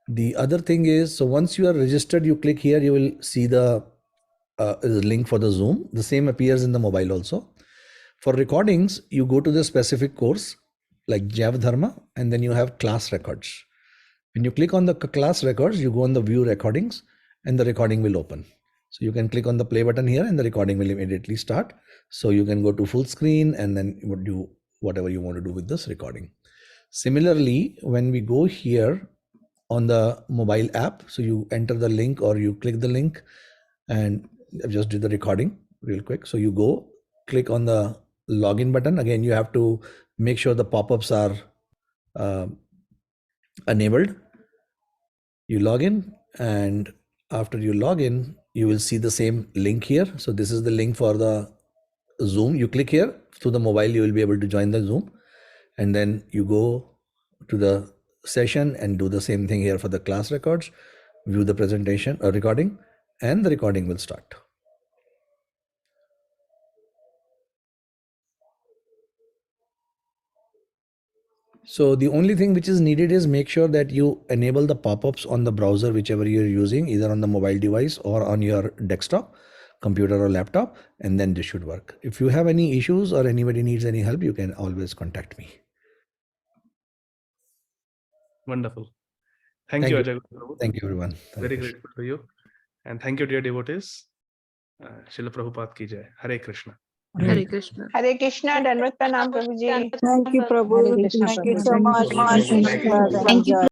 The other thing is, so once you are registered, you click here, you will see the link for the Zoom. The same appears in the mobile also. For recordings, you go to the specific course like Jaiva Dharma, and then you have class records. When you click on the class records, you go on the view recordings and the recording will open. So you can click on the play button here and the recording will immediately start. So you can go to full screen and then do whatever you want to do with this recording. Similarly, when we go here on the mobile app, so you enter the link or you click the link, and I've just did the recording real quick. So you go click on the login button. Again, you have to make sure the pop-ups are enabled. You log in, and after you log in, you will see the same link here. So this is the link for the Zoom. You click here through the mobile, you will be able to join the Zoom, and then you go to the session and do the same thing here for the class records, view the presentation or recording, and the recording will start. So the only thing which is needed is make sure that you enable the pop-ups on the browser, whichever you're using, either on the mobile device or on your desktop, computer or laptop, and then this should work. If you have any issues or anybody needs any help, you can always contact me. Wonderful. Thank you, Ajay. Thank you, everyone. Very grateful for you. And thank you, dear devotees. Srila Prabhupada ki jai. Hare Krishna. Hare Krishna. Hare Krishna. Dandavat pranam, Prabhuji. Thank you, Prabhu. Hare Krishna, Thank you Prabhu. so much. Thank you. Thank you.